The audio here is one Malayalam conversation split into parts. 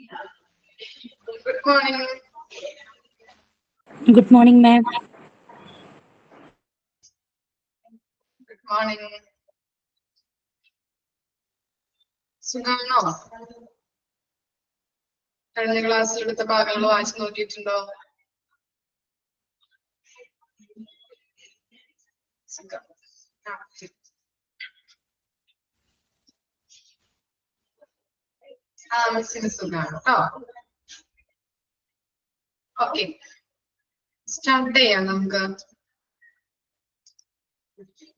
Good morning. Good morning, ma'am. Good morning. സുഖാണോ? കഴിഞ്ഞ ക്ലാസ്സിൽ എടുത്ത ഭാഗങ്ങൾ വായിച്ചു നോക്കിയിട്ടുണ്ടോ? സുഖം. മിസ്സിന് സുഖാണ് കേട്ടോ. ഓക്കെ, സ്റ്റാർട്ട് ചെയ്യാം നമുക്ക്.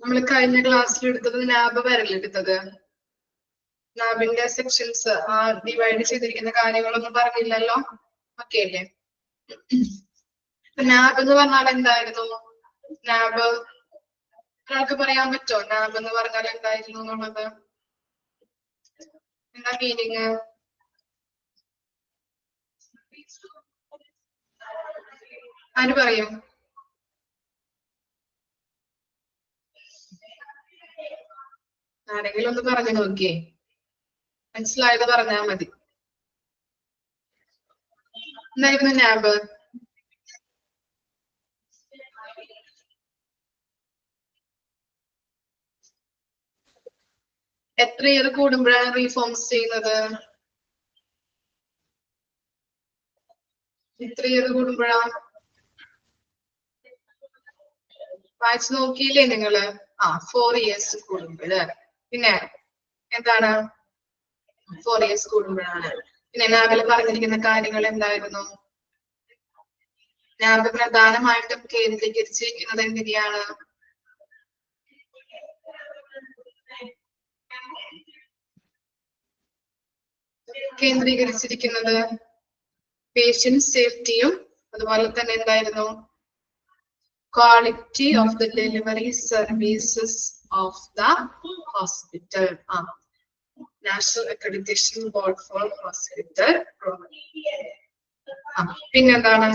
നമ്മൾ കഴിഞ്ഞ ക്ലാസ്സിൽ എടുത്തത് നാബ് വരല്ലേ എടുത്തത്. നാബിന്റെ സെക്ഷൻസ് ഡിവൈഡ് ചെയ്തിരിക്കുന്ന കാര്യങ്ങളൊന്നും പറഞ്ഞില്ലല്ലോ. ഓക്കെ അല്ലേ? നാബ് എന്ന് പറഞ്ഞാൽ എന്തായിരുന്നു? നാബ് ഒരാൾക്ക് പറയാൻ പറ്റുമോ നാബ് എന്ന് പറഞ്ഞാൽ എന്തായിരുന്നു എന്നുള്ളത്? എന്താ മീനിങ്? ആര് പറയും? ആരെങ്കിലും ഒന്ന് പറഞ്ഞു നോക്കിയേ. മനസ്സിലായത് പറഞ്ഞാൽ മതി. എന്തായിരുന്നു നാബ്? എത്ര ഇയർ കൂടുമ്പോഴാണ് റീഫോംസ് ചെയ്യുന്നത്? എത്ര ഇയർ കൂടുമ്പോഴാ? വായിച്ചു നോക്കിയില്ലേ നിങ്ങള്? 4 years കൂടുമ്പോഴ്. പിന്നെ എന്താണ്? 4 years കൂടുമ്പോഴാണ്. പിന്നെ നാബിൽ പറഞ്ഞിരിക്കുന്ന കാര്യങ്ങൾ എന്തായിരുന്നു? നാബ് പ്രധാനമായിട്ടും കേന്ദ്രീകരിച്ചിരിക്കുന്നത് എങ്ങനെയാണ്? കേന്ദ്രീകരിച്ചിരിക്കുന്നത് പേഷ്യന്റ് സേഫ്റ്റിയും അതുപോലെ തന്നെ എന്തായിരുന്നു? Quality of the delivery services of the hospital. National accreditation board for hospital. പിന്നെന്താണ്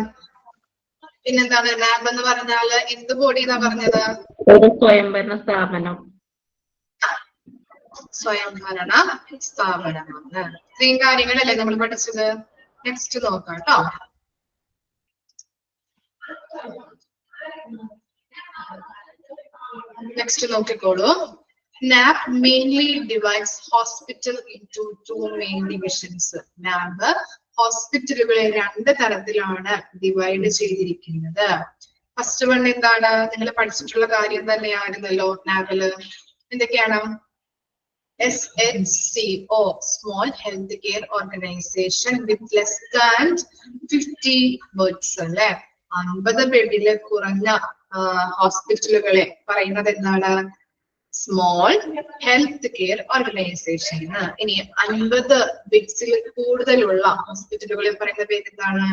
നാബ് എന്ന് പറഞ്ഞാല് എന്ത് ബോഡി എന്നാ പറഞ്ഞത്? ഒരു സ്വയംഭരണ സ്ഥാപനം. സ്വയംഭരണ സ്ഥാപനമാണ്. ഇത്രയും കാര്യങ്ങളല്ലേ നമ്മൾ പഠിച്ചത്. നെക്സ്റ്റ് നോക്കാം കേട്ടോ. നെക്സ്റ്റ് നോക്കിക്കോളൂ. NAB mainly divides hospital into 2 main divisions. NAB ഹോസ്പിറ്റലുകളെ 2 തരത്തിലാണ് ഡിവൈഡ് ചെയ്തിരിക്കുന്നത്. ഫസ്റ്റ് വൺ എന്താണ്? നിങ്ങൾ പഠിച്ചിട്ടുള്ള കാര്യം തന്നെയായിരുന്നല്ലോ നാബില്. എന്തൊക്കെയാണ്? SHCO, Small Health Care Organization with less than 50 beds അല്ലെ. 50 ബെഡില് കുറഞ്ഞ ഹോസ്പിറ്റലുകളെ പറയുന്നത് എന്താണ്? Small health care organisation. ഇനി 50 ബെഡ്സിൽ കൂടുതലുള്ള ഹോസ്പിറ്റലുകളെ പറയുന്ന പേര് എന്താണ്?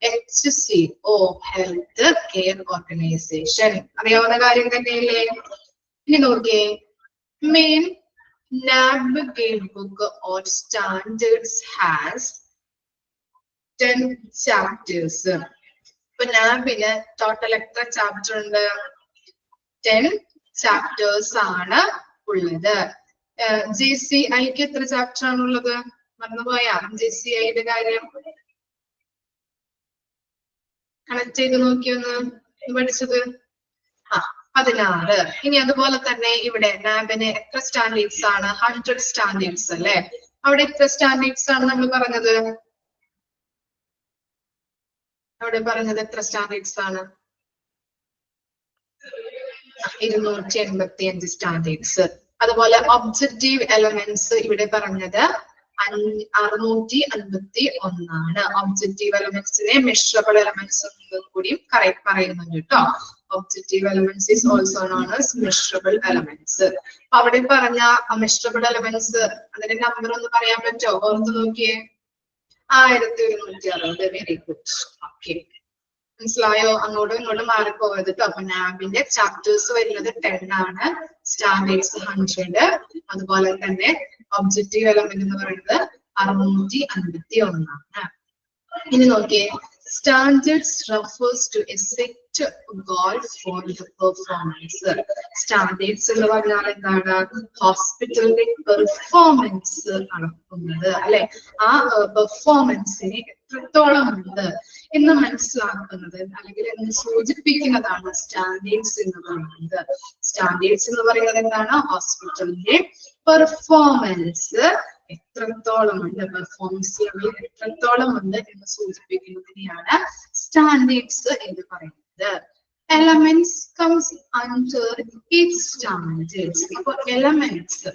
HCO, health care organisation. അറിയാവുന്ന കാര്യം തന്നെയല്ലേ? ഇനി നോക്കിയേ, main NAB Guidebook or Standards has 10 chapters. ഇപ്പൊ നാബിന് ടോട്ടൽ എത്ര ചാപ്റ്റർ ഉണ്ട്? 10 ചാപ്റ്റേഴ്സ് ആണ് ഉള്ളത്. JCIക്ക് എത്ര ചാപ്റ്റർ ആണ് ഉള്ളത്? മറന്നുപോയാ JCIയുടെ കാര്യം? കണക്ട് ചെയ്ത് നോക്കിയൊന്ന് പഠിച്ചത്. 16. ഇനി അതുപോലെ തന്നെ ഇവിടെ നാബിന് എത്ര സ്റ്റാൻഡേർഡ്സ് ആണ്? 100 സ്റ്റാൻഡേർഡ്സ് അല്ലെ. അവിടെ എത്ര സ്റ്റാൻഡേർഡ്സ് ആണ് നമ്മൾ പറഞ്ഞത്? അവിടെ പറഞ്ഞത് എത്ര സ്റ്റാൻഡേർഡ്സ് ആണ്? 285 സ്റ്റാൻഡേർഡ്സ്. അതുപോലെ ഒബ്ജക്റ്റീവ് എലമെന്റ്സ് ഇവിടെ പറഞ്ഞത് 651 ആണ്. ഒബ്ജക്റ്റീവ് എലമെന്റ്സിനെ മെഷറബിൾ എലമെന്റ്സ് കൂടിയും പറയുന്നുണ്ട് കേട്ടോ. Objective elements is also known as measurable elements. അവിടെ പറഞ്ഞ മെഷറബിൾ എലമെന്റ്സ് അതിന്റെ നമ്പർ ഒന്ന് പറയാൻ പറ്റുമോ? ഓർത്ത് നോക്കിയേ. 1160. Very good. ഓക്കെ, മനസ്സിലായോ? അങ്ങോട്ടും ഇങ്ങോട്ടും മാറിപ്പോകരുത് കേട്ടോ. അപ്പൊ നാബിന്റെ ചാപ്റ്റേഴ്സ് വരുന്നത് 10 ആണ്, സ്റ്റാൻഡേർഡ്സ് 100, അതുപോലെ തന്നെ ഒബ്ജക്റ്റീവ് എലമെന്റ് എന്ന് പറയുന്നത് 651 ആണ്. ഇനി നോക്കിയേ, standards refers to a set goal for the performance. Standards എന്ന് പറഞ്ഞാൽ എന്താണ്? ഹോസ്പിറ്റലിന്റെ പെർഫോമൻസ് അളക്കുന്നത് അല്ലെ, ആ പെർഫോമൻസിനെ എത്രത്തോളം ഉണ്ട് എന്ന് മനസ്സിലാക്കുന്നത് അല്ലെങ്കിൽ എന്ന് സൂചിപ്പിക്കുന്നതാണ് സ്റ്റാൻഡേർഡ്സ് എന്ന് പറയുന്നത്. സ്റ്റാൻഡേർഡ്സ് എന്ന് പറയുന്നത് എന്താണ്? ഹോസ്പിറ്റലിന്റെ പെർഫോമൻസ് എത്രത്തോളം ഉണ്ട്, പെർഫോമൻസ് ലെവൽ എത്രത്തോളം ഉണ്ട് എന്ന് സൂചിപ്പിക്കുന്നതിനെയാണ് സ്റ്റാൻഡേർഡ്സ് എന്ന് പറയുന്നത്. Elements comes under it's standards. ഇപ്പൊ എലമെന്റ്സ്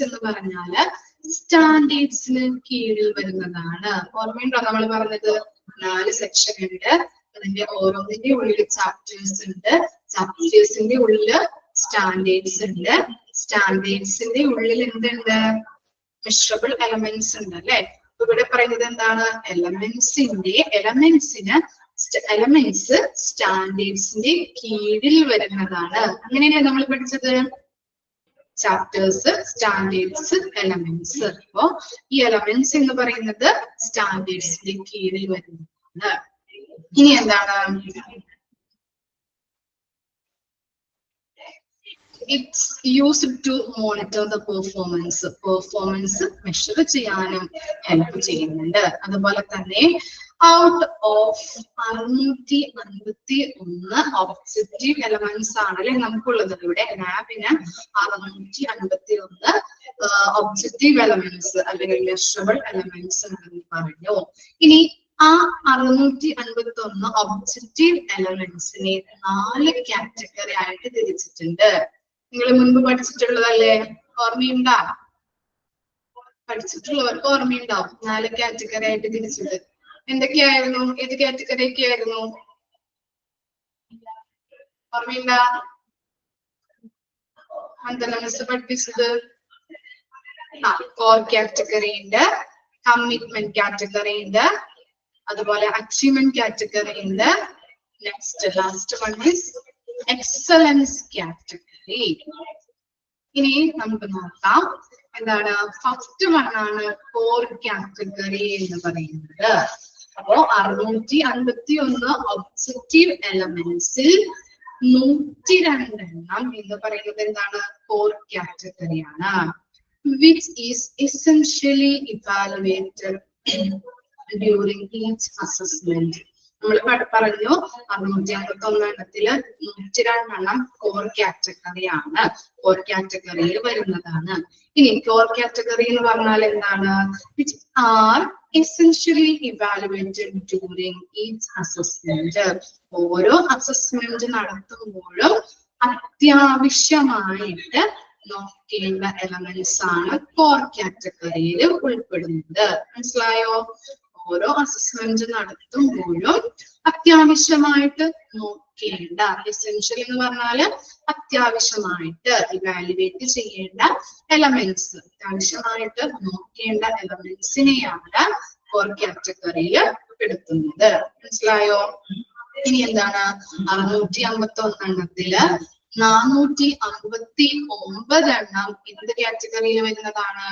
എന്ന് പറഞ്ഞാല് സ്റ്റാൻഡേർഡ്സിന് കീഴിൽ വരുന്നതാണ്. ഓർമ്മയുണ്ടോ നമ്മൾ പറഞ്ഞത്? 4 സെക്ഷൻ ഉണ്ട്, അതിന്റെ ഓരോന്നിന്റെ ഉള്ളിൽ ചാപ്റ്റേഴ്സ് ഉണ്ട്, ചാപ്റ്റേഴ്സിന്റെ ഉള്ളില് സ്റ്റാൻഡേർഡ്സ് ഉണ്ട്, സ്റ്റാൻഡേർഡ്സിന്റെ ഉള്ളിൽ എന്തുണ്ട്? മെഷറബിൾ എലമെന്റ്സ് ഉണ്ട് അല്ലെ. ഇവിടെ പറയുന്നത് എന്താണ്? എലമെന്റ്സ് സ്റ്റാൻഡേർഡ്സിന്റെ കീഴിൽ വരുന്നതാണ്. അങ്ങനെയല്ലേ നമ്മൾ പഠിച്ചത്? Chapters, standards, elements. അപ്പോ ഈ എലമെന്റ്സ് എന്ന് പറയുന്നത് സ്റ്റാൻഡേർഡ്സിന്റെ കീഴിൽ വരുന്നതാണ്. ഇനി എന്താണ്? It's used to monitor the performance. Performance measure ചെയ്യാനും ഹെൽപ്പ് ചെയ്യുന്നുണ്ട്. അതുപോലെ തന്നെ ഔട്ട് ഓഫ് 651 ഒബ്ജക്റ്റീവ് എലമെന്റ്സ് ആണല്ലേ നമുക്കുള്ളത്. ഇവിടെ ലാബിന് 651 ഒബ്ജക്റ്റീവ് എലമെന്റ്സ് അല്ലെങ്കിൽ മെഷറബിൾ എലമെന്റ്സ് ഉണ്ടെന്ന് പറഞ്ഞു. ഇനി ആ 651 ഒബ്ജക്റ്റീവ് എലമെന്റ്സിനെ 4 കാറ്റഗറി ആയിട്ട് തിരിച്ചിട്ടുണ്ട്. നിങ്ങൾ മുൻപ് പഠിച്ചിട്ടുള്ളതല്ലേ? ഓർമ്മയുണ്ടാ? പഠിച്ചിട്ടുള്ളവർക്ക് ഓർമ്മയുണ്ടാവും 4 കാറ്റഗറി ആയിട്ട് തിരിച്ചത്. എന്തൊക്കെയായിരുന്നു? ഏത് കാറ്റഗറി ഒക്കെ ആയിരുന്നു? ഓർമ്മയുണ്ടാ? എന്തെല്ലാം മിസ് പഠിപ്പിച്ചത്? കോർ കാറ്റഗറി ഉണ്ട്, കമ്മിറ്റ്മെന്റ് കാറ്റഗറി ഉണ്ട്, അതുപോലെ അച്ചീവ്മെന്റ് കാറ്റഗറി ഉണ്ട്. Next last one is excellence category. ഇനി നമുക്ക് നോക്കാം എന്താണ്. ഫസ്റ്റ് വൺ ആണ് കോർ കാറ്റഗറി എന്ന് പറയുന്നത്. അപ്പോ 651 ഒബ്ജക്റ്റീവ് എലമെന്റ്സിൽ 102 എണ്ണം എന്ന് പറയുന്നത് എന്താണ്? Core കാറ്റഗറിയാണ്. Which is essentially evaluated during each assessment. നമ്മൾ പറഞ്ഞു 651 എണ്ണത്തില് 102 എണ്ണം കോർ കാറ്റഗറിയാണ്, കോർ കാറ്റഗറിയിൽ വരുന്നതാണ്. ഇനി കോർ കാറ്റഗറി എന്ന് പറഞ്ഞാൽ എന്താണ്? Which are essentially evaluated during each assessment. ഓരോ അസസ്മെന്റ് നടത്തുമ്പോഴും അത്യാവശ്യമായിട്ട് നോക്കേണ്ട എലമെന്റ്സ് ആണ് കോർ കാറ്റഗറിയിൽ ഉൾപ്പെടുന്നത്. മനസ്സിലായോ? ഓരോ അസസ്മെന്റ് നടത്തുമ്പോഴും അത്യാവശ്യമായിട്ട് നോക്കേണ്ട, എസെൻഷ്യൽ എന്ന് പറഞ്ഞാല് അത്യാവശ്യമായിട്ട് ഇവാലുവേറ്റ് ചെയ്യേണ്ട എലമെന്റ്സ്, അത്യാവശ്യമായിട്ട് നോക്കേണ്ട എലമെന്റ്സിനെയാണ് കോർ കാറ്റഗറിയിൽ ഉൾപ്പെടുത്തുന്നത്. മനസ്സിലായോ? ഇനി എന്താണ്? 651 എണ്ണത്തില് 459 എണ്ണം എന്ത് കാറ്റഗറിയിൽ വരുന്നതാണ്?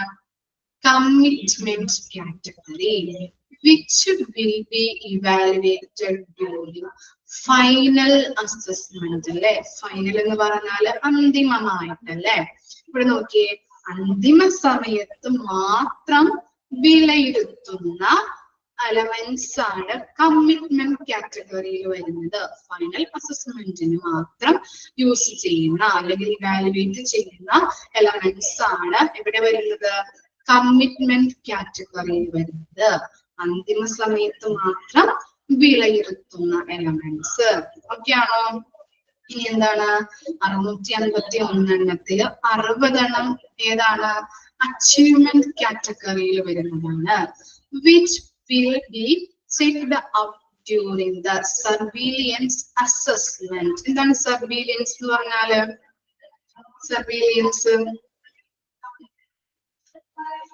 Commitment category. Which will be evaluated during final assessment. അല്ലെ, ഫൈനൽ എന്ന് പറഞ്ഞാല് അന്തിമമായിട്ടല്ലേ. ഇവിടെ നോക്കിയേ, അന്തിമ സമയത്ത് മാത്രം വിലയിരുത്തുന്ന എലമെന്റ്സ് ആണ് കമ്മിറ്റ്മെന്റ് കാറ്റഗറിയിൽ വരുന്നത്. ഫൈനൽ അസസ്മെന്റിന് മാത്രം യൂസ് ചെയ്യുന്ന അല്ലെങ്കിൽ ഇവാലുവേറ്റ് ചെയ്യുന്ന എലമെന്റ്സ് ആണ് എവിടെ വരുന്നത്? കമ്മിറ്റ്മെന്റ് കാറ്റഗറിയിൽ വരുന്നത്. അന്തിമ സമയത്ത് മാത്രം വിലയിരുത്തുന്ന എലമെന്റ്സ്. ഓക്കെ ആണോ? ഇനി എന്താണ്? 651 എണ്ണത്തില് 60 എണ്ണം ഏതാണ്? അച്ചീവ്മെന്റ് കാറ്റഗറിയിൽ വരുന്നതാണ്. Which will be checked out during the surveillance assessment. എന്താണ് സർവീലിയൻസ് എന്ന് പറഞ്ഞാല്? സർവീലിയൻസ്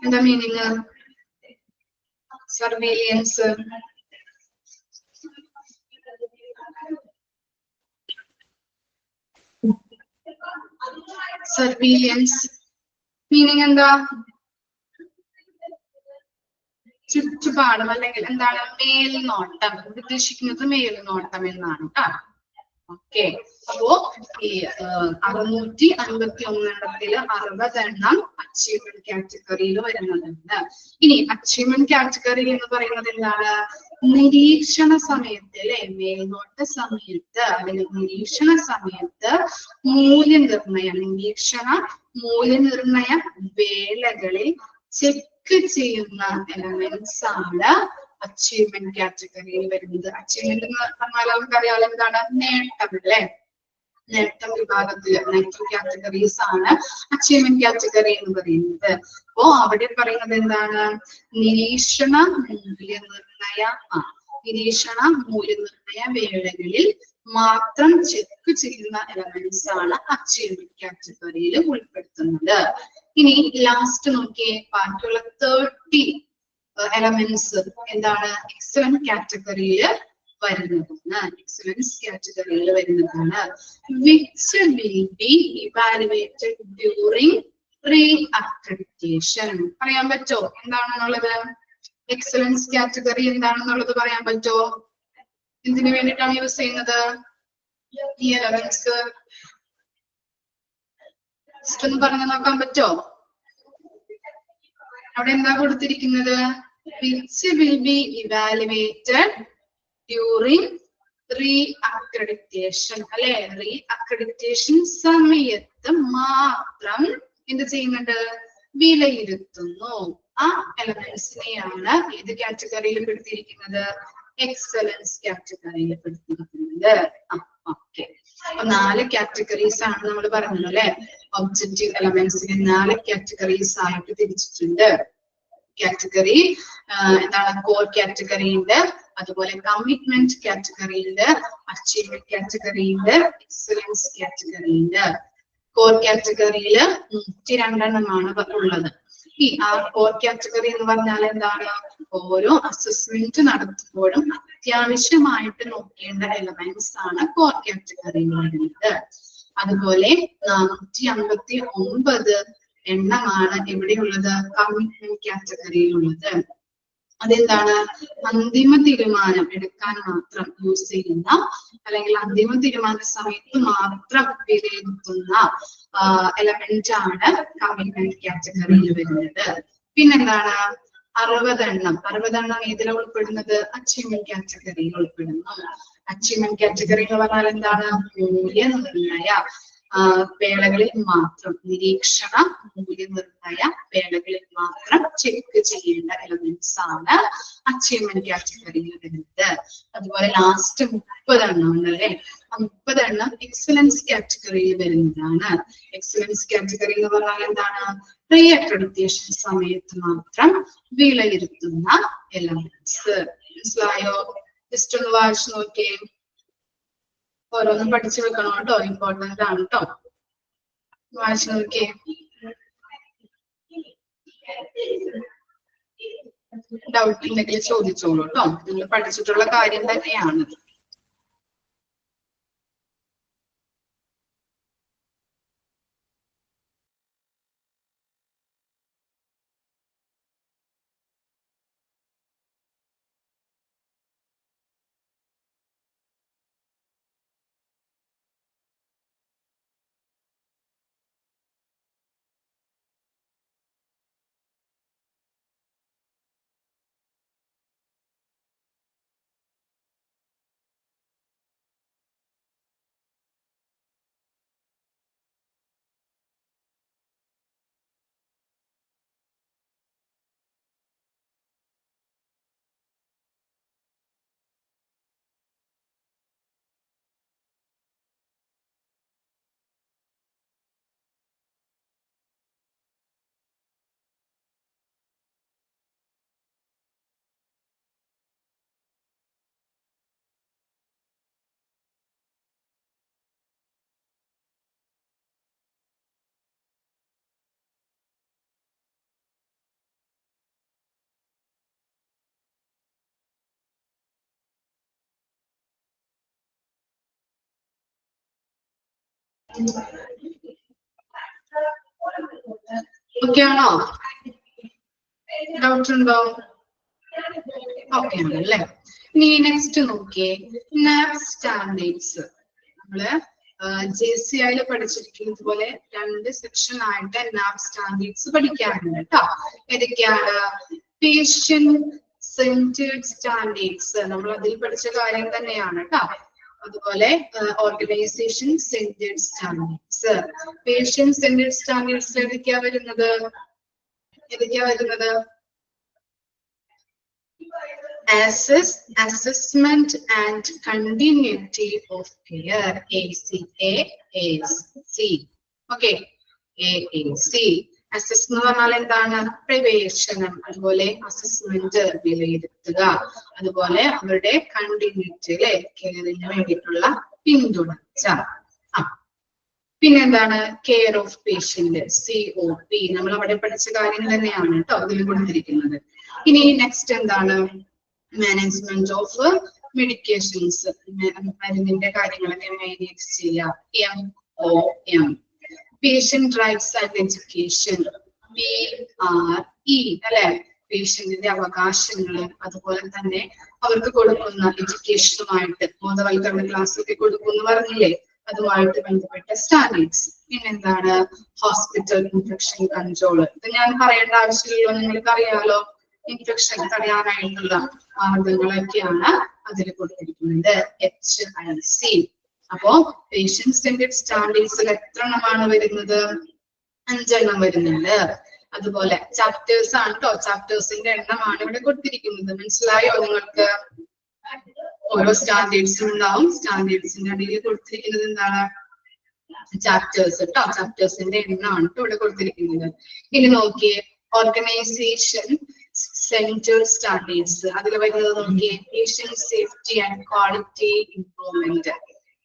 എന്താ മീനിങ്? സർവീലിയൻസ് സർവീലിയൻസ് മീനിങ് എന്താ? ചുറ്റുപാടും അല്ലെങ്കിൽ എന്താണ് മേൽനോട്ടം, ഉദ്ദേശിക്കുന്നത് മേൽനോട്ടം എന്നാണ് കേട്ടോ. ഓക്കെ, അപ്പോ ഈ 651 60 അച്ചീവ്മെന്റ് കാറ്റഗറിയിൽ വരുന്നുണ്ട്. ഇനി അച്ചീവ്മെന്റ് കാറ്റഗറി എന്ന് പറയുന്നത് എന്താണ്? നിരീക്ഷണ സമയത്ത് അല്ലെ, മേൽനോട്ട സമയത്ത് അല്ലെങ്കിൽ നിരീക്ഷണ സമയത്ത് മൂല്യനിർണയ വേളകളിൽ ചെക്ക് ചെയ്യുന്ന എലമെന്റ്സ് ആണ് അച്ചീവ്മെന്റ് കാറ്റഗറിയിൽ വരുന്നത്. അച്ചീവ്മെന്റ് എന്ന് പറഞ്ഞാൽ നമുക്കറിയാലോ എന്താണ്? നേട്ടം അല്ലെ, നേട്ടം വിഭാഗത്തില് നേട്ടം കാറ്റഗറീസ് ആണ് അച്ചീവ്മെന്റ് കാറ്റഗറി എന്ന് പറയുന്നത്. അപ്പോ അവിടെ പറയുന്നത് എന്താണ്? നിരീക്ഷണ മൂല്യനിർണയ വേളകളിൽ മാത്രം ചെക്ക് ചെയ്യുന്ന എലമെന്റ്സ് ആണ് അച്ചീവ്മെന്റ് കാറ്റഗറിയിൽ ഉൾപ്പെടുത്തുന്നത്. ഇനി ലാസ്റ്റ് നോക്കിയേ, ബാക്കിയുള്ള 30 എലമെന്റ്സ് എന്താണ്? എക്സലന്റ് കാറ്റഗറിയിൽ വരുന്നതാണ്. എക്സലൻസ് കാറ്റഗറിയിൽ വരുന്നതാണ്. Which will be evaluated during re accreditation. പറയാൻ പറ്റോ എന്താണെന്നുള്ളത്? എക്സലൻസ് കാറ്റഗറി എന്താണെന്നുള്ളത് പറയാൻ പറ്റോ? എന്തിനു വേണ്ടിയിട്ടാണ് യൂസ് ചെയ്യുന്നത് ഈ എലമെന്റ്സ്? ഒന്ന് പറഞ്ഞു നോക്കാൻ പറ്റോ? അവിടെ എന്താ കൊടുത്തിരിക്കുന്നത്? Which will be evaluated during re accreditation അല്ലെ, റീ അക്രഡിറ്റേഷൻ സമയത്ത് മാത്രം എന്ത് ചെയ്യുന്നുണ്ട്? വിലയിരുത്തുന്നു. ആ എലമെന്റ്സിനെയാണ് ഏത് കാറ്റഗറിയിൽ പെടുത്തിയിരിക്കുന്നത്? എക്സലൻസ് കാറ്റഗറിയിൽ പെടുത്തിയിരിക്കുന്നത്. ഓക്കെ, അപ്പൊ 4 കാറ്റഗറീസ് ആണ് നമ്മൾ പറഞ്ഞത് അല്ലെ. ഒബ്ജക്റ്റീവ് എലമെന്റ്സിനെ 4 കാറ്റഗറീസ് ആയിട്ട് തിരിച്ചിട്ടുണ്ട്. കാറ്റഗറി എന്താണ്? കോർ കാറ്റഗറി ഉണ്ട്, അതുപോലെ കമ്മിറ്റ്മെന്റ് കാറ്റഗറി ഉണ്ട്, അച്ചീവ്മെന്റ് കാറ്റഗറി ഉണ്ട്, എക്സലൻസ് കാറ്റഗറി ഉണ്ട്. കോർ കാറ്റഗറിയിൽ 102 ഉള്ളത്. ഈ കോർ കാറ്റഗറി എന്ന് പറഞ്ഞാൽ എന്താണ്? ഓരോ അസസ്മെന്റ് നടത്തുമ്പോഴും അത്യാവശ്യമായിട്ട് നോക്കേണ്ട എലമെന്റ്സ് ആണ് കോർ കാറ്റഗറിയിൽ വരുന്നത്. അതുപോലെ 459 എണ്ണമാണ് എവിടെയുള്ളത്? കമ്മിറ്റ്മെന്റ് കാറ്റഗറിയിലുള്ളത്. അതെന്താണ്? അന്തിമ തീരുമാനം എടുക്കാൻ മാത്രം യൂസ് ചെയ്യുന്ന അല്ലെങ്കിൽ അന്തിമ തീരുമാന സമയത്ത് മാത്രം വിലയിരുത്തുന്ന എലമെന്റ് ആണ് കമ്മിറ്റ്മെന്റ് കാറ്റഗറിയിൽ വരുന്നത്. പിന്നെന്താണ്? 60 എണ്ണം ഏതിലാണ് ഉൾപ്പെടുന്നത്? അച്ചീവ്മെന്റ് കാറ്റഗറിയിൽ ഉൾപ്പെടുന്നു. അച്ചീവ്മെന്റ് കാറ്റഗറി എന്ന് പറഞ്ഞാൽ എന്താണ്? മൂല്യനിർണയ വേളകളിൽ മാത്രം, നിരീക്ഷണ മൂല്യനിർണയ വേളകളിൽ മാത്രം ചെക്ക് ചെയ്യേണ്ട എലമെന്റ്സ് ആണ് അച്ചീവ്മെന്റ് കാറ്റഗറിയിൽ വരുന്നത്. അതുപോലെ ലാസ്റ്റ് 30 എണ്ണം ഉണ്ടല്ലേ, 30 എണ്ണം എക്സലൻസ് കാറ്റഗറിയിൽ വരുന്നതാണ്. എക്സലൻസ് കാറ്റഗറി എന്ന് പറഞ്ഞാൽ എന്താണ്? പ്രീ അക്രഡിറ്റേഷൻ സമയത്ത് മാത്രം വിലയിരുത്തുന്ന എലമെന്റ്സ്. മനസ്സിലായോ? ജസ്റ്റ് ഒന്ന് വായിച്ചു നോക്കിയേ. ഓരോന്നും പഠിച്ചു വെക്കണം കേട്ടോ, ഇമ്പോർട്ടന്റ് ആണ് കേട്ടോ. വായിച്ചു നോക്കിയേ. ഡൗട്ട് ഉണ്ടെങ്കിൽ ചോദിച്ചോളൂ കേട്ടോ, നിങ്ങൾ പഠിച്ചിട്ടുള്ള കാര്യം തന്നെയാണ്. ഓക്കെ ആണോ? ഡൗട്ട് ഉണ്ടോ? ഓക്കെയാണ് അല്ലെ. ഇനി നെക്സ്റ്റ് നോക്കിയേ, നാബ് സ്റ്റാൻഡേർഡ്സ്. നമ്മള് JCI പഠിച്ചിരിക്കുന്നത് പോലെ 2 സെക്ഷൻ ആയിട്ട് നാബ് സ്റ്റാൻഡേർഡ്സ് പഠിക്കാറുണ്ട് കേട്ടോ. ഏതൊക്കെയാണ്? പേഷ്യന്റ് സെന്റേർഡ് സ്റ്റാൻഡേർഡ്സ്, നമ്മൾ അതിൽ പഠിച്ച കാര്യം തന്നെയാണ് കേട്ടോ. അതുപോലെ organisation centred standards. Patient centred standards ഏതൊക്കെയാ വരുന്നത്? Assessment and continuity of care, ACAC. Okay, AAC. Assess എന്ന് പറഞ്ഞാൽ എന്താണ്? പ്രവേശനം, അതുപോലെ അസസ്മെന്റ് വിലയിരുത്തുക, അതുപോലെ അവരുടെ കണ്ടിന്യൂറ്റി അല്ലെ, കെയറിന് വേണ്ടിയിട്ടുള്ള പിന്തുണച്ച. പിന്നെന്താണ്? Care of patient, COP. നമ്മൾ അവിടെ പഠിച്ച കാര്യം തന്നെയാണ് കേട്ടോ അതിൽ കൊടുത്തിരിക്കുന്നത്. ഇനി നെക്സ്റ്റ് എന്താണ്? മാനേജ്മെന്റ് ഓഫ് മെഡിക്കേഷൻസ്, മരുന്നിന്റെ കാര്യങ്ങളൊക്കെ മാനേജ് ചെയ്യുക, MOM. Patient rights and education, PRE അല്ലെ, പേഷ്യന്റിന്റെ അവകാശങ്ങള്, അതുപോലെ തന്നെ അവർക്ക് കൊടുക്കുന്ന എഡ്യൂക്കേഷനുമായിട്ട് ബോധവൽക്കരണ ക്ലാസ് ഒക്കെ കൊടുക്കുമെന്ന് പറഞ്ഞില്ലേ, അതുമായിട്ട് ബന്ധപ്പെട്ട സ്റ്റാൻഡേർഡ്സ്. പിന്നെന്താണ്? Hospital infection control. ഇത് ഞാൻ പറയേണ്ട ആവശ്യമില്ലല്ലോ, നിങ്ങൾക്ക് അറിയാലോ. ഇൻഫെക്ഷൻ തടയാനായിട്ടുള്ള മാർഗങ്ങളൊക്കെയാണ് അതിൽ കൊടുത്തിരിക്കുന്നത്, HIC. അപ്പോ പേഷ്യന്റ് സെന്റേർഡ് സ്റ്റാൻഡേർഡ്സിൽ എത്ര എണ്ണമാണ് വരുന്നത്? 5 എണ്ണം വരുന്നുണ്ട്. അതുപോലെ ചാപ്റ്റേഴ്സ് ആണ് കേട്ടോ, ചാപ്റ്റേഴ്സിന്റെ എണ്ണമാണ് ഇവിടെ കൊടുത്തിരിക്കുന്നത്. മനസ്സിലായോ നിങ്ങൾക്ക്? ഓരോ സ്റ്റാൻഡേർഡ്സും ഉണ്ടാവും. സ്റ്റാൻഡേർഡ്സിന്റെ അടിയിൽ കൊടുത്തിരിക്കുന്നത് എന്താണ്? ചാപ്റ്റേഴ്സ് കേട്ടോ, ചാപ്റ്റേഴ്സിന്റെ എണ്ണമാണ് ഇവിടെ കൊടുത്തിരിക്കുന്നത്. ഇനി നോക്കിയേ, ഓർഗനൈസേഷൻ സെന്റർ സ്റ്റാൻഡേർഡ്സ്. അതിൽ വരുന്നത് നോക്കിയേ, patient safety and quality improvement,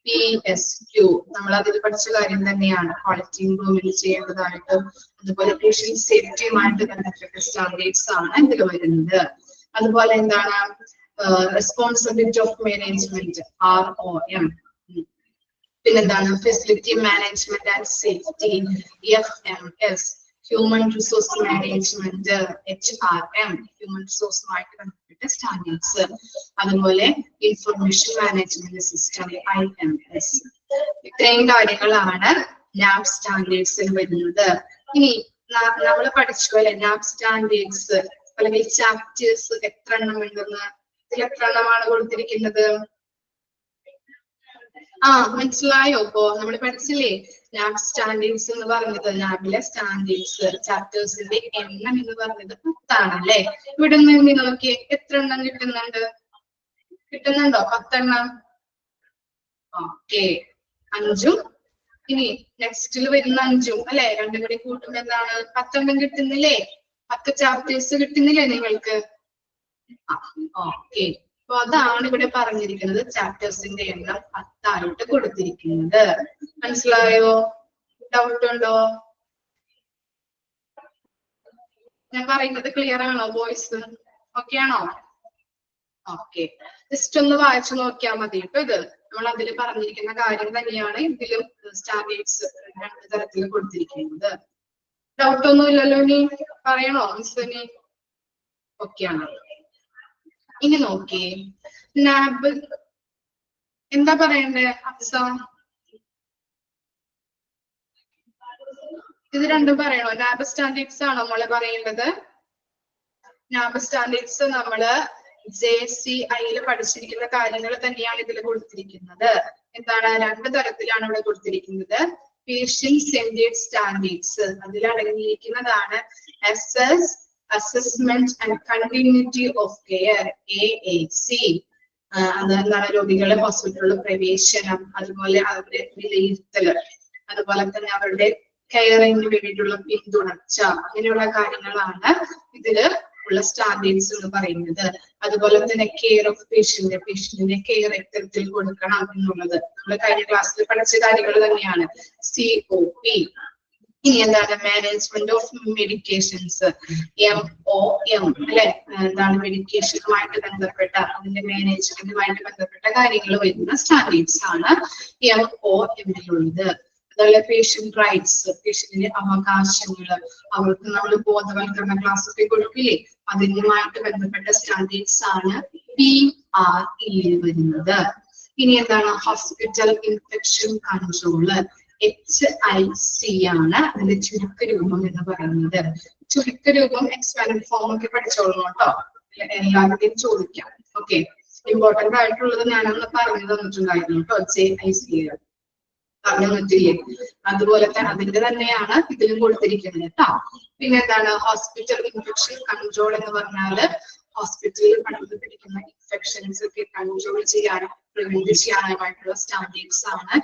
PSQ. നമ്മൾ അതിൽ പഠിച്ച കാര്യം തന്നെയാണ്, ക്വാളിറ്റി ഇംപ്രൂവ്മെന്റ് ചെയ്യേണ്ടതായിട്ട്. അതുപോലെ പേഷ്യന്റ് സേഫ്റ്റിയുമായിട്ട് ബന്ധപ്പെട്ട സ്റ്റാൻഡേർഡ്സ് ആണ് ഇതിൽ വരുന്നത്. അതുപോലെ എന്താണ്? Responsibility of management, ROM. പിന്നെന്താണ്? Facility management and safety, FMS. Human resource management, HRM. Human റിസോഴ്സുമായിട്ട് ബന്ധപ്പെട്ട സ്റ്റാൻഡേർഡ്സ്. അതുപോലെ ഇൻഫർമേഷൻ മാനേജ്മെന്റ് സിസ്റ്റം, IMS. ഇത്രയും കാര്യങ്ങളാണ് നാബ് സ്റ്റാൻഡേർഡ്സിൽ വരുന്നത്. ഇനി നമ്മൾ പഠിച്ചു പോലെ നാബ് സ്റ്റാൻഡേർഡ്സ് അല്ലെങ്കിൽ ചാപ്റ്റേഴ്സ് എത്ര എണ്ണം ഉണ്ടെന്ന്, ഇതിൽ എത്ര എണ്ണമാണ് കൊടുത്തിരിക്കുന്നത്? മനസ്സിലായോ? ഇപ്പോ നമ്മൾ പഠിച്ചില്ലേ നാബ് സ്റ്റാൻഡേർഡ്സ് എന്ന് പറഞ്ഞത്, നാബിലെ സ്റ്റാൻഡേർഡ്സ് ചാപ്റ്റേഴ്സിന്റെ എണ്ണം എന്ന് പറഞ്ഞത് 10 ആണല്ലേ. ഇവിടെ നിന്ന് നോക്കി എത്ര എണ്ണം കിട്ടുന്നുണ്ടോ? 10 എണ്ണം. ഓക്കെ, 5ഉം ഇനി നെക്സ്റ്റിൽ വരുന്ന 5ഉം അല്ലെ, രണ്ടും കൂടി കൂട്ടുമ്പോൾ എന്താണ്? 10 എണ്ണം കിട്ടുന്നില്ലേ? 10 ചാപ്റ്റേഴ്സ് കിട്ടുന്നില്ലേ നിങ്ങൾക്ക്? ഓക്കെ, അപ്പൊ അതാണ് ഇവിടെ പറഞ്ഞിരിക്കുന്നത്, ചാപ്റ്റേഴ്സിന്റെ എണ്ണം 10 ആയിട്ട് കൊടുത്തിരിക്കുന്നത്. മനസ്സിലായോ? ഡൗട്ട് ഉണ്ടോ? ഞാൻ പറയുന്നത് ക്ലിയർ ആണോ? വോയിസ് ഓക്കെ ആണോ? ഓക്കെ, ജസ്റ്റ് ഒന്ന് വായിച്ചു നോക്കിയാൽ മതി കേട്ടോ. ഇത് നമ്മൾ അതിൽ പറഞ്ഞിരിക്കുന്ന കാര്യം തന്നെയാണ് ഇതിലും സ്റ്റാൻഡേർഡ്സ് 2 തരത്തിൽ കൊടുത്തിരിക്കുന്നത്. ഡൗട്ട് ഒന്നും ഇല്ലല്ലോ? ഇനി പറയണോ മിസ്സിന്? ഓക്കെ ആണ്. ഇനി നോക്കിയേ, നാബ് എന്താ പറയണ്ടേ അഫ്സ? ഇത് രണ്ടും പറയണോ? നാബ് സ്റ്റാൻഡേർഡ്സ് ആണോ നമ്മള് പറയേണ്ടത്? നാബ് സ്റ്റാൻഡേർഡ്സ് നമ്മള് JCI പഠിച്ചിരിക്കുന്ന കാര്യങ്ങൾ തന്നെയാണ് ഇതിൽ കൊടുത്തിരിക്കുന്നത്. എന്താണ്? 2 തരത്തിലാണ് ഇവിടെ കൊടുത്തിരിക്കുന്നത്. പേഷ്യന്റ് സെന്റേർഡ് സ്റ്റാൻഡേർഡ്സ് അതിലടങ്ങിയിരിക്കുന്നതാണ് assessment and continuity of care, AAC. അതെന്താണ്? രോഗികളെ ഹോസ്പിറ്റലിൽ പ്രവേശനം, അതുപോലെ അവരുടെ വിലയിരുത്തൽ, അതുപോലെ തന്നെ അവരുടെ കെയറിന് വേണ്ടിയിട്ടുള്ള പിന്തുണച്ച, അങ്ങനെയുള്ള കാര്യങ്ങളാണ് ഇതില് ഉള്ള സ്റ്റാൻഡേർഡ്സ് എന്ന് പറയുന്നത്. അതുപോലെ തന്നെ കെയർ ഓഫ് പേഷ്യന്റിന്റെ കെയർ എത്തരത്തിൽ കൊടുക്കണം എന്നുള്ളത് നമ്മൾ കഴിഞ്ഞ ക്ലാസ്സിൽ പഠിച്ച കാര്യങ്ങൾ തന്നെയാണ്, COP. ഇനി എന്താണ്? മാനേജ്മെന്റ് ഓഫ് മെഡിക്കേഷൻസ്, MOM അല്ലെ. എന്താണ്? മെഡിക്കേഷനുമായിട്ട് ബന്ധപ്പെട്ട അതിന്റെ മാനേജ്മെന്റുമായിട്ട് ബന്ധപ്പെട്ട കാര്യങ്ങൾ വരുന്ന സ്റ്റാൻഡേർഡ്സ് ആണ് MOM ലുള്ളത്. അതുപോലെ പേഷ്യന്റ് റൈറ്റ്സ്, പേഷ്യന്റിന്റെ അവകാശങ്ങൾ, അവർക്ക് നമ്മൾ ബോധവൽക്കരണ ക്ലാസ് ഒക്കെ കൊടുക്കില്ലേ, അതിനുമായിട്ട് ബന്ധപ്പെട്ട സ്റ്റാൻഡേർഡ്സ് ആണ് PRE വരുന്നത്. ഇനി എന്താണ് ഹോസ്പിറ്റൽ ഇൻഫെക്ഷൻ കൺട്രോള്, HIC ആണ് അതിന്റെ ചുരുക്കരൂപം എന്ന് പറയുന്നത്. ചുരുക്കരൂപം എക്സ്പാൻഡ് ഫോം ഒക്കെ പഠിച്ചോളൂ കേട്ടോ, എല്ലാവരുടെയും ചോദിക്കാം. ഓക്കെ, ഇമ്പോർട്ടന്റ് ആയിട്ടുള്ളത് ഞാനന്ന് പറഞ്ഞു തന്നിട്ടുണ്ടായിരുന്നു കേട്ടോ, JIC പറഞ്ഞു പറ്റില്ലേ. അതുപോലെ തന്നെ അതിന്റെ തന്നെയാണ് ഇതിലും കൊടുത്തിരിക്കുന്നത് കേട്ടോ. പിന്നെ എന്താണ് ഹോസ്പിറ്റൽ ഇൻഫെക്ഷൻ കൺട്രോൾ എന്ന് പറഞ്ഞാല് ഹോസ്പിറ്റലിൽ പടർന്നു പിടിക്കുന്ന ഇൻഫെക്ഷൻസ് ഒക്കെ കൺട്രോൾ ചെയ്യാനും പ്രിവെന്റ് ചെയ്യാനുമായിട്ടുള്ള സ്റ്റാൻഡേർഡ്സ് ആണ്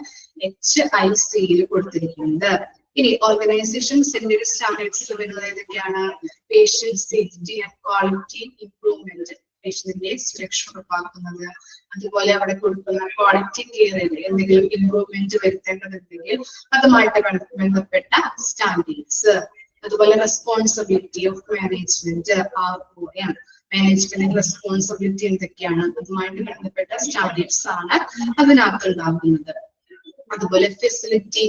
HIC കൊടുത്തിരിക്കുന്നത്. ഇനി ഓർഗനൈസേഷൻസിന്റെ ഒരു സ്റ്റാൻഡേർഡ്സ് വരുന്നത് ഏതൊക്കെയാണ്? Patient safety and quality improvement, പേഷ്യന്റിന്റെ സുരക്ഷ ഉറപ്പാക്കുന്നത്, അതുപോലെ അവിടെ കൊടുക്കുന്ന ക്വാളിറ്റി കെയറിൽ എന്തെങ്കിലും ഇംപ്രൂവ്മെന്റ് വരുത്തേണ്ടതുണ്ടെങ്കിൽ അതുമായിട്ട് ബന്ധപ്പെട്ട സ്റ്റാൻഡേർഡ്സ്, അതുപോലെ responsibility of management, ROM, management responsibility എന്തൊക്കെയാണ്, അതുമായിട്ട് ബന്ധപ്പെട്ട സ്റ്റാൻഡേർഡ്സ് ആണ് അതിനകത്ത് ഉണ്ടാകുന്നത്. അതുപോലെ ഫെസിലിറ്റി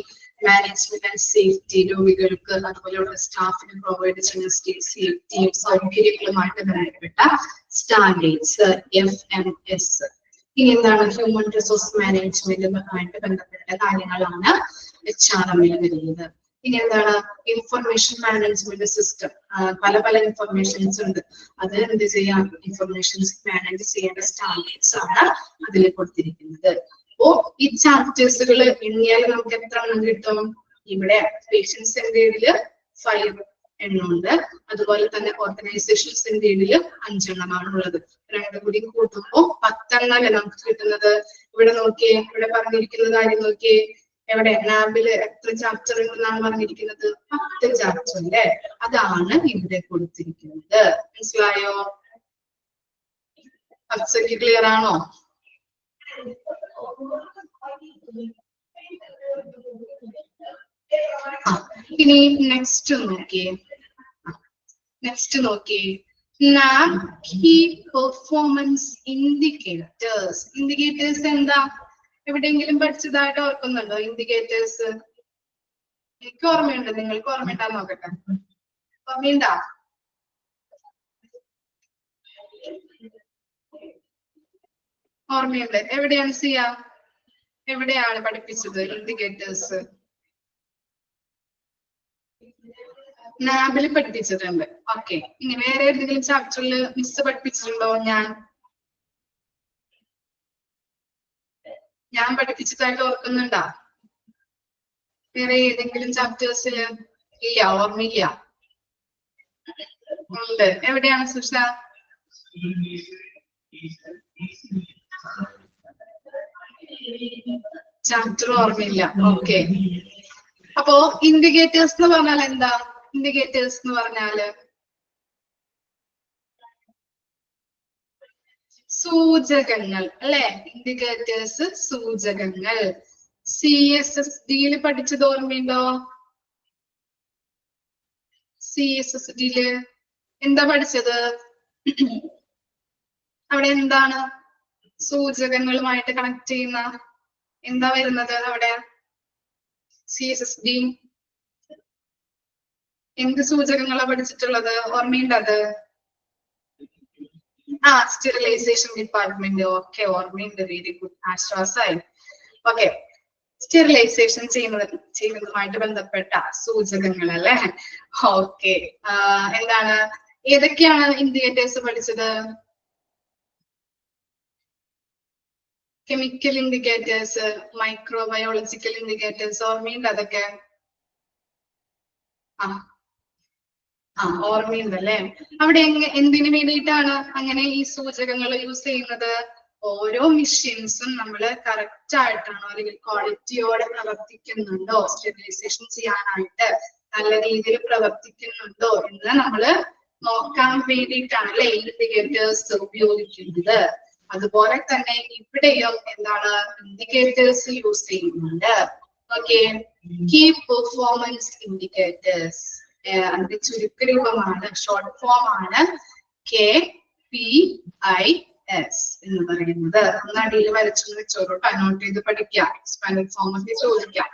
മാനേജ്മെന്റ് ആൻഡ് സേഫ്റ്റി, രോഗികൾക്ക് അതുപോലെയുള്ള സ്റ്റാഫിന് പ്രൊവൈഡ് ചെയ്യുന്ന സേഫ്റ്റിയും സൗകര്യങ്ങളുമായിട്ട് ബന്ധപ്പെട്ട സ്റ്റാൻഡേർഡ്സ് FMS. ഇനി എന്താണ് ഹ്യൂമൻ റിസോഴ്സ് മാനേജ്മെന്റുമായിട്ട് ബന്ധപ്പെട്ട കാര്യങ്ങളാണ് HRM വരുന്നത്. ഇനി എന്താണ് ഇൻഫർമേഷൻ മാനേജ്മെന്റ് സിസ്റ്റം, പല പല ഇൻഫർമേഷൻസ് ഉണ്ട്, അത് എന്ത് ചെയ്യാം, ഇൻഫർമേഷൻസ് മാനേജ് ചെയ്യേണ്ട സ്റ്റാൻഡേർഡ്സ് ആണ് അതിൽ കൊടുത്തിരിക്കുന്നത്. അപ്പോ ഈ ചാപ്റ്റേഴ്സുകൾ എണ്ണിയാൽ നമുക്ക് എത്ര എണ്ണം കിട്ടും? ഇവിടെ പേഷ്യൻസ് സെന്റേഡില് 5 എണ്ണമുണ്ട്, അതുപോലെ തന്നെ ഓർഗനൈസേഷൻസ് സെന്റേഡില് 5 എണ്ണമാണ് ഉള്ളത്. രണ്ടും കൂടി കൂട്ടുമ്പോൾ 10 എണ്ണല്ലേ നമുക്ക് കിട്ടുന്നത്. ഇവിടെ നോക്കിയേ, ഇവിടെ പറഞ്ഞിരിക്കുന്ന കാര്യം നോക്കിയേ, എവിടെ ലാബില് എത്ര ചാപ്റ്റർ ഉണ്ടെന്നാണ് പറഞ്ഞിരിക്കുന്നത്? 10 ചാപ്റ്റർ അല്ലേ, അതാണ് ഇവിടെ കൊടുത്തിരിക്കുന്നത്. മനസ്സിലായോ? അബ്സെക്ട് ക്ലിയർ ആണോ? ഇനി നെക്സ്റ്റ് നോക്കിയേ NAB key performance indicators. Indicators എന്താ? എവിടെയെങ്കിലും പഠിച്ചതായിട്ട് ഓർക്കുന്നുണ്ടോ ഇൻഡിക്കേറ്റേഴ്സ്? എനിക്ക് ഓർമ്മയുണ്ട്, നിങ്ങൾക്ക് ഓർമ്മയുണ്ടാ നോക്കട്ടെ. ഓർമ്മയുണ്ടാ? ഓർമ്മയുണ്ട്. എവിടെയാണ് എവിടെയാണ് പഠിപ്പിച്ചത് ഇൻഡിക്കേറ്റേഴ്സ്? നാബിൽ പഠിപ്പിച്ചിട്ടുണ്ട്. ഓക്കെ, ഇനി വേറെ ഏതെങ്കിലും ചാപ്റ്ററിൽ മിസ് പഠിപ്പിച്ചിട്ടുണ്ടോ? ഞാൻ പഠിപ്പിച്ചതായിട്ട് ഓർക്കുന്നുണ്ടോ? വേറെ ഏതെങ്കിലും ചാപ്റ്റേഴ്സിൽ ഇല്ല, ഓർമ്മയില്ല. ഉണ്ട്. എവിടെയാണ് സുഷ? ചാപ്റ്റർ ഓർമ്മയില്ല. ഓക്കെ, അപ്പോ ഇൻഡിക്കേറ്റേഴ്സ് എന്ന് പറഞ്ഞാൽ എന്താ? ഇൻഡിക്കേറ്റേഴ്സ് എന്ന് പറഞ്ഞാല് സൂചകങ്ങൾ അല്ലെ? ഇൻഡിക്കേറ്റേഴ്സ് സൂചകങ്ങൾ. CSSD-യിൽ പഠിച്ചത് ഓർമ്മയുണ്ടോ? CSSD-യില് എന്താ പഠിച്ചത്? അവിടെ എന്താണ് സൂചകങ്ങളുമായിട്ട് കണക്ട് ചെയ്യുന്ന എന്താ വരുന്നത് അവിടെ? CSSD എന്ത് സൂചകങ്ങളാണ് പഠിച്ചിട്ടുള്ളത്? ഓർമ്മയുണ്ടത്? Sterilisation department. ഓക്കെ, ഓർമ്മയുണ്ട്. വെരി ഗുഡ്, ആശ്വാസമായി. ഓക്കെ, സ്റ്റെറിലൈസേഷൻ ചെയ്യുന്നതുമായിട്ട് ബന്ധപ്പെട്ട സൂചകങ്ങൾ അല്ലെ? ഓക്കെ, എന്താണ്, ഏതൊക്കെയാണ് ഇൻഡിക്കേറ്റേഴ്സ് പഠിച്ചത്? കെമിക്കൽ ഇൻഡിക്കേറ്റേഴ്സ്, മൈക്രോബയോളജിക്കൽ ഇൻഡിക്കേറ്റേഴ്സ്, ഓർമ്മയുണ്ട് അതൊക്കെ? ഓർമ്മയുണ്ട് അല്ലെ? അവിടെ എന്തിനു വേണ്ടിയിട്ടാണ് അങ്ങനെ ഈ സൂചകങ്ങൾ യൂസ് ചെയ്യുന്നത്? ഓരോ മെഷീൻസും നമ്മൾ കറക്റ്റ് ആയിട്ടാണോ അല്ലെങ്കിൽ ക്വാളിറ്റിയോടെ പ്രവർത്തിക്കുന്നുണ്ടോ, സ്റ്റെറിലൈസേഷൻ ചെയ്യാനായിട്ട് നല്ല രീതിയിൽ പ്രവർത്തിക്കുന്നുണ്ടോ എന്ന് നമ്മൾ നോക്കാൻ വേണ്ടിയിട്ടാണ് അല്ലെ ഇൻഡിക്കേറ്റേഴ്സ് ഉപയോഗിക്കുന്നത്. അതുപോലെ തന്നെ ഇവിടെയും എന്താണ് ഇൻഡിക്കേറ്റേഴ്സ് യൂസ് ചെയ്യുന്നുണ്ട്. ഓക്കെ, കീ പെർഫോമൻസ് ഇൻഡിക്കേറ്റേഴ്സ്, അതിന്റെ ചുരുക്കരൂപമാണ്, ഷോർട്ട് ഫോം ആണ് KPIS എന്ന് പറയുന്നത്. ഒന്ന് അടിയിൽ വരച്ചു വെച്ചോളൂ, നോട്ട് ചെയ്ത് പഠിക്കാം, എക്സ്പാൻഡ് ഫോം ഒക്കെ ചോദിക്കാം.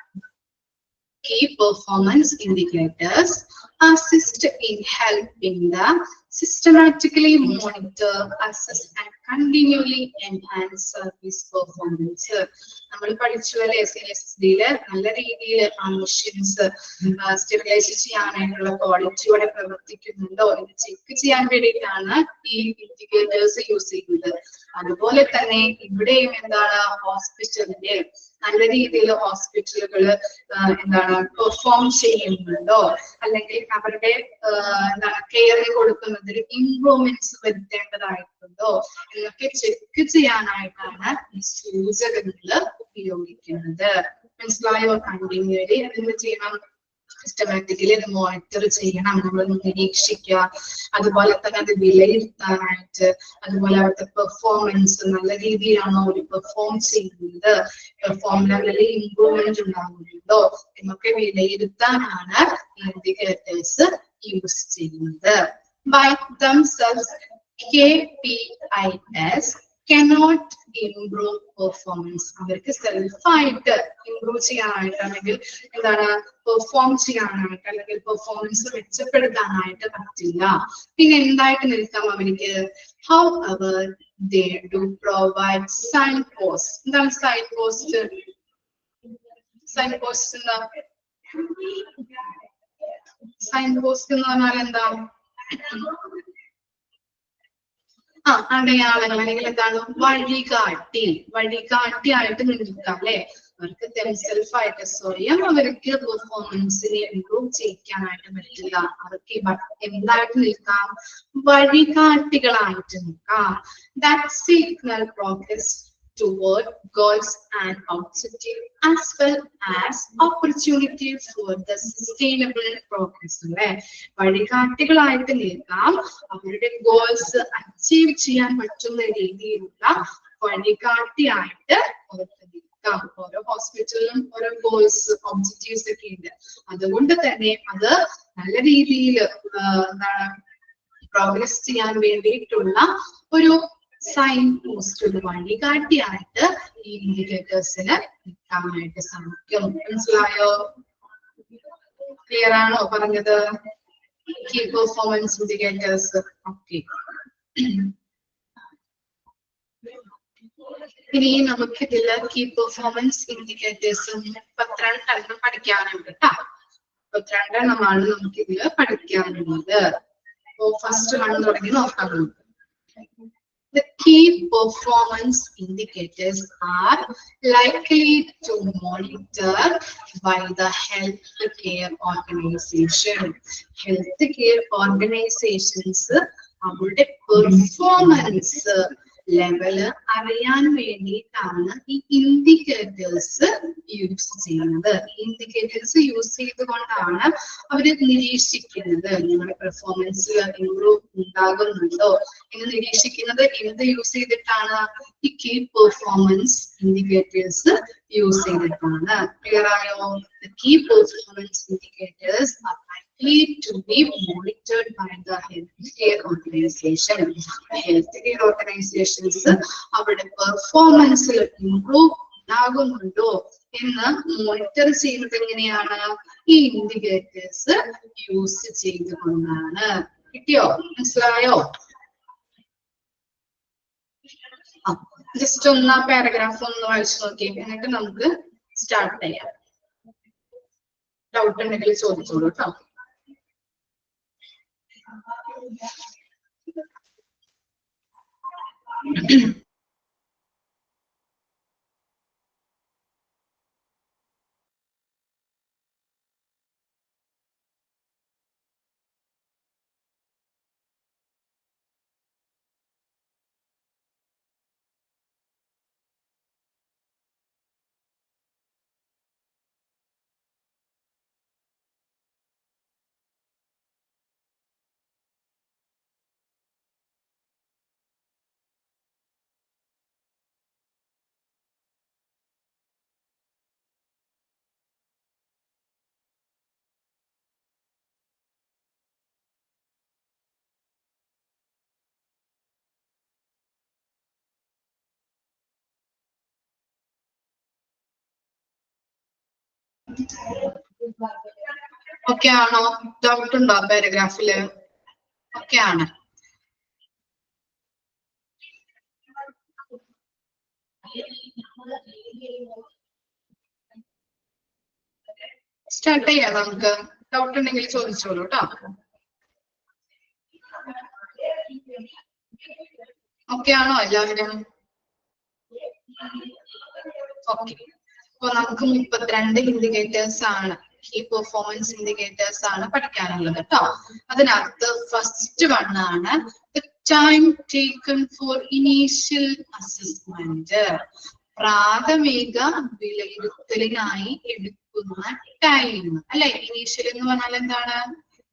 Key performance indicators assist in helping the systematically monitor, assess, and continually enhance service performance. നമ്മൾ പഠിച്ചുവല്ലേ SLSD-ല് നല്ല രീതിയിൽ ആ മെഷീൻസ് സ്റ്റെബിലൈസ് ചെയ്യാനായിട്ടുള്ള ക്വാളിറ്റിയോടെ പ്രവർത്തിക്കുന്നുണ്ടോ എന്ന് ചെക്ക് ചെയ്യാൻ വേണ്ടിയിട്ടാണ് ഈ ഇൻഡിക്കേറ്റേഴ്സ് യൂസ് ചെയ്യുന്നത്. അതുപോലെ തന്നെ ഇവിടെയും എന്താണ് ഹോസ്പിറ്റലിന്റെ നല്ല രീതിയിൽ ഹോസ്പിറ്റലുകൾ എന്താണ് പെർഫോം ചെയ്യുന്നുണ്ടോ അല്ലെങ്കിൽ അവരുടെ എന്താണ് കെയർ കൊടുക്കുന്നതിൽ ഇംപ്രൂവ്മെന്റ്സ് വരുത്തേണ്ടതായിട്ടുണ്ടോ എന്നൊക്കെ ചെക്ക് ചെയ്യാനായിട്ടാണ് ഈ സൂചകങ്ങൾ ഉപയോഗിക്കുന്നത്. മനസ്സിലായോ? കണ്ടിന്യൂലി എന്ത് ചെയ്യണം? സിസ്റ്റമാറ്റിക്കലി അത് മോണിറ്റർ ചെയ്യണം, നമ്മൾ നിരീക്ഷിക്കുക, അതുപോലെ തന്നെ അത് വിലയിരുത്താനായിട്ട്, അതുപോലെ അവരുടെ പെർഫോമൻസ് നല്ല രീതിയിലാണോ അവർ പെർഫോം ചെയ്യുന്നത്, പെർഫോം ലെവലിൽ ഇംപ്രൂവ്മെന്റ് ഉണ്ടാകുന്നുണ്ടോ എന്നൊക്കെ വിലയിരുത്താനാണ് ഇൻഡിക്കേറ്റേഴ്സ് യൂസ് ചെയ്യുന്നത്. By themselves, KPIs cannot improve performance. അവർക്ക് സെൽഫായിട്ട് ഇംപ്രൂവ് ചെയ്യാനായിട്ട് അല്ലെങ്കിൽ എന്താണ് പെർഫോം ചെയ്യാനായിട്ട് അല്ലെങ്കിൽ പെർഫോമൻസ് മെച്ചപ്പെടുത്താനായിട്ട് പറ്റില്ല. പിന്നെ എന്തായിട്ട് നിൽക്കാം അവർക്ക്? However, they do provide signposts. എന്താണ് signpost? Signpost എന്താ? Signpost എന്ന് പറഞ്ഞാൽ എന്താ? അടയാളങ്ങൾ അല്ലെങ്കിൽ എന്താണ്? വഴികാട്ടി. വഴികാട്ടിയായിട്ട് നിൽക്കാം അല്ലെ? അവർക്ക് സെൽഫായിട്ട് സ്വയം അവർക്ക് പെർഫോമൻസിനെ ഇംപ്രൂവ് ചെയ്യിക്കാനായിട്ട് പറ്റില്ല. അവർക്ക് എന്തായിട്ട് നിൽക്കാം? വഴികാട്ടികളായിട്ട് നിൽക്കാം. That signal progress toward goals and objectives as well as opportunity for the sustainable progress. വഴികാട്ടികളായിട്ട് നിൽക്കാം, അവരുടെ ഗോൾസ് അച്ചീവ് ചെയ്യാൻ പറ്റുന്ന രീതിയിലുള്ള വഴികാട്ടിയായിട്ട് അവർക്ക് നിൽക്കാം. ഓരോ ഹോസ്പിറ്റലിലും ഓരോ ഗോൾസ് ഒബ്ജക്റ്റീവ്സ് ഒക്കെ ഉണ്ട്. അതുകൊണ്ട് തന്നെ അത് നല്ല രീതിയിൽ എന്താണ് പ്രോഗ്രസ് ചെയ്യാൻ വേണ്ടിയിട്ടുള്ള ഒരു സൈൻ പോസ്റ്റ്, ഒരു വഴികാട്ടിയായിട്ട് ഈ ഇൻഡിക്കേറ്റേഴ്സിന് നിൽക്കാനായിട്ട് സാധിക്കും. മനസ്സിലായോ? ക്ലിയർ ആണോ പറഞ്ഞത്? Key performance indicators. ഓക്കെ, ഇനി നമുക്ക് ഇതിൽ കീ പെർഫോമൻസ് ഇൻഡിക്കേറ്റേഴ്സ് 32 പഠിക്കാനുണ്ട് കേട്ടോ. 32 നമുക്ക് ഇതിൽ പഠിക്കാനുള്ളത്. ഫസ്റ്റ് 1 തുടങ്ങി നോക്കാം നമുക്ക്. The key performance indicators are likely to monitor by the healthcare organization. Healthcare organizations അവരുടെ പെർഫോമൻസ് ലെവല് അറിയാൻ വേണ്ടിയിട്ടാണ് ഈ ഇൻഡിക്കേറ്റേഴ്സ് യൂസ് ചെയ്യുന്നത്. ഇൻഡിക്കേറ്റേഴ്സ് യൂസ് ചെയ്തുകൊണ്ടാണ് അവര് നിരീക്ഷിക്കുന്നത് നിങ്ങളുടെ പെർഫോമൻസിൽ ഇംപ്രൂവ് ഉണ്ടാകുന്നുണ്ടോ എന്ന് നിരീക്ഷിക്കുന്നത്. എന്ത് യൂസ് ചെയ്തിട്ടാണ്? ഈ കീ പെർഫോമൻസ് ഇൻഡിക്കേറ്റേഴ്സ് യൂസ് ചെയ്തിട്ടാണ്. ക്ലിയർ ആയോ? Key performance indicators to be monitored by the healthcare organization. Healthcare organizations അവരുടെ പെർഫോമൻസിൽ ഇംപ്രൂവ് ഉണ്ടാകുന്നുണ്ടോ എന്ന് മോണിറ്റർ ചെയ്യുന്നത് എങ്ങനെയാണ്? ഈ ഇൻഡിക്കേറ്റേഴ്സ് യൂസ് ചെയ്തുകൊണ്ടാണ്. കിട്ടിയോ? മനസ്സിലായോ? ജസ്റ്റ് ഒന്ന് പാരഗ്രാഫ് ഒന്ന് വായിച്ചു നോക്കി, എന്നിട്ട് നമുക്ക് സ്റ്റാർട്ട് ചെയ്യാം. ഡൗട്ട് ഉണ്ടെങ്കിൽ ചോദിച്ചോളൂ കേട്ടോ. ഓക്കെ ആണോ? ഡൗട്ട് ഉണ്ടോ പാരഗ്രാഫില്? ഓക്കെ ആണ്. സ്റ്റാർട്ട് ചെയ്യാം നമുക്ക്. ഡൗട്ട് ഉണ്ടെങ്കിൽ ചോദിച്ചോളൂ കേട്ടോ. ഓക്കെ ആണോ എല്ലാവരും? ഓക്കെ. അപ്പൊ നമുക്ക് 32 ഇൻഡിക്കേറ്റേഴ്സ് ആണ്, കീ പെർഫോമൻസ് ഇൻഡിക്കേറ്റേഴ്സ് ആണ് പഠിക്കാനുള്ളത് കേട്ടോ. അതിനകത്ത് ഫസ്റ്റ് വൺ ആണ് time taken for initial assessment. പ്രാഥമിക വിലയിരുത്തലിനായി എടുക്കുന്ന ടൈം അല്ലെ. ഇനീഷ്യൽ എന്ന് പറഞ്ഞാൽ എന്താണ്?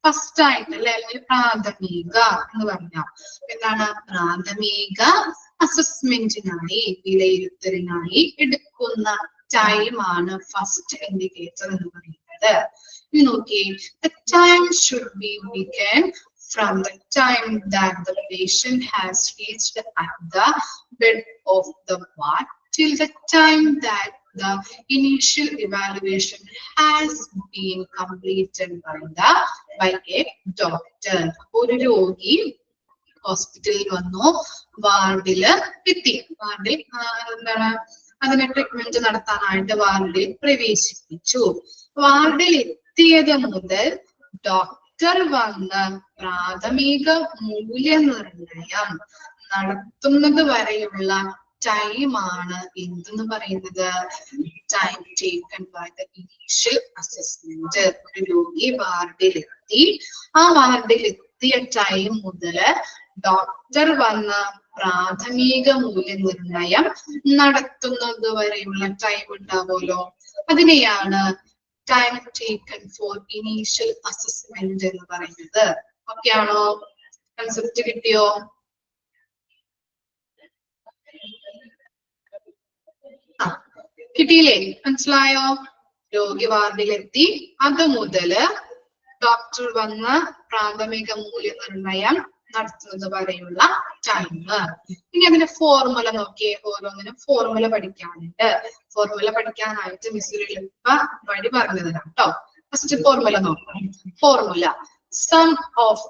ഫസ്റ്റ് ആയിട്ട് അല്ലെ, അല്ലെങ്കിൽ പ്രാഥമിക എന്ന് പറഞ്ഞാൽ എന്താണ്? പ്രാഥമിക അസസ്മെന്റിനായി, വിലയിരുത്തലിനായി എടുക്കുന്ന ടൈം ആണ് ഫസ്റ്റ് ഇൻഡിക്കേറ്റർ എന്ന് പറയുന്നത്. ഇനി നോക്കിയേ, the time should be begun from the time that the patient has reached at the bed of the ward till the time that the initial evaluation has been completed by a doctor. ഒരു രോഗി ഹോസ്പിറ്റലിൽ വന്നു, വാർഡില് എത്തി, വാർഡിൽ എന്താണ് അതിന് ട്രീറ്റ്മെന്റ് നടത്താനായിട്ട് വാർഡിൽ പ്രവേശിപ്പിച്ചു. വാർഡിൽ എത്തിയത് മുതൽ ഡോക്ടർ വന്ന് പ്രാഥമിക മൂല്യനിർണയം നടത്തുന്നത് വരെയുള്ള ടൈമാണ് എന്തെന്ന് പറയുന്നത്? Time taken by the initial assessment. ഒരു രോഗി വാർഡിലെത്തി, ആ വാർഡിലെത്തിയ ടൈം മുതല് ഡോക്ടർ വന്ന് പ്രാഥമിക മൂല്യനിർണയം നടത്തുന്നത് വരെയുള്ള ടൈം ഉണ്ടാവുമല്ലോ, അതിനെയാണ് time taken for initial assessment എന്ന് പറയുന്നത്. ഓക്കെ ആണോ? കൺസെപ്റ്റ് കിട്ടിയോ? കിട്ടിയില്ലേ? മനസ്സിലായോ? രോഗി വാർഡിലെത്തി, അത് മുതല് ഡോക്ടർ വന്ന് പ്രാഥമിക മൂല്യനിർണയം നടത്തുന്നത് വരെയുള്ള ടൈം. ഇനി അതിന്റെ ഫോർമുല നോക്കിയേ. ഓരോന്നിനും ഫോർമുല പഠിക്കാനുണ്ട്. ഫോർമുല പഠിക്കാനായിട്ട് മിസ് എളുപ്പ വഴി പറഞ്ഞു തരാം കേട്ടോ. ഫസ്റ്റ് ഫോർമുല നോക്കാം. Formula sum of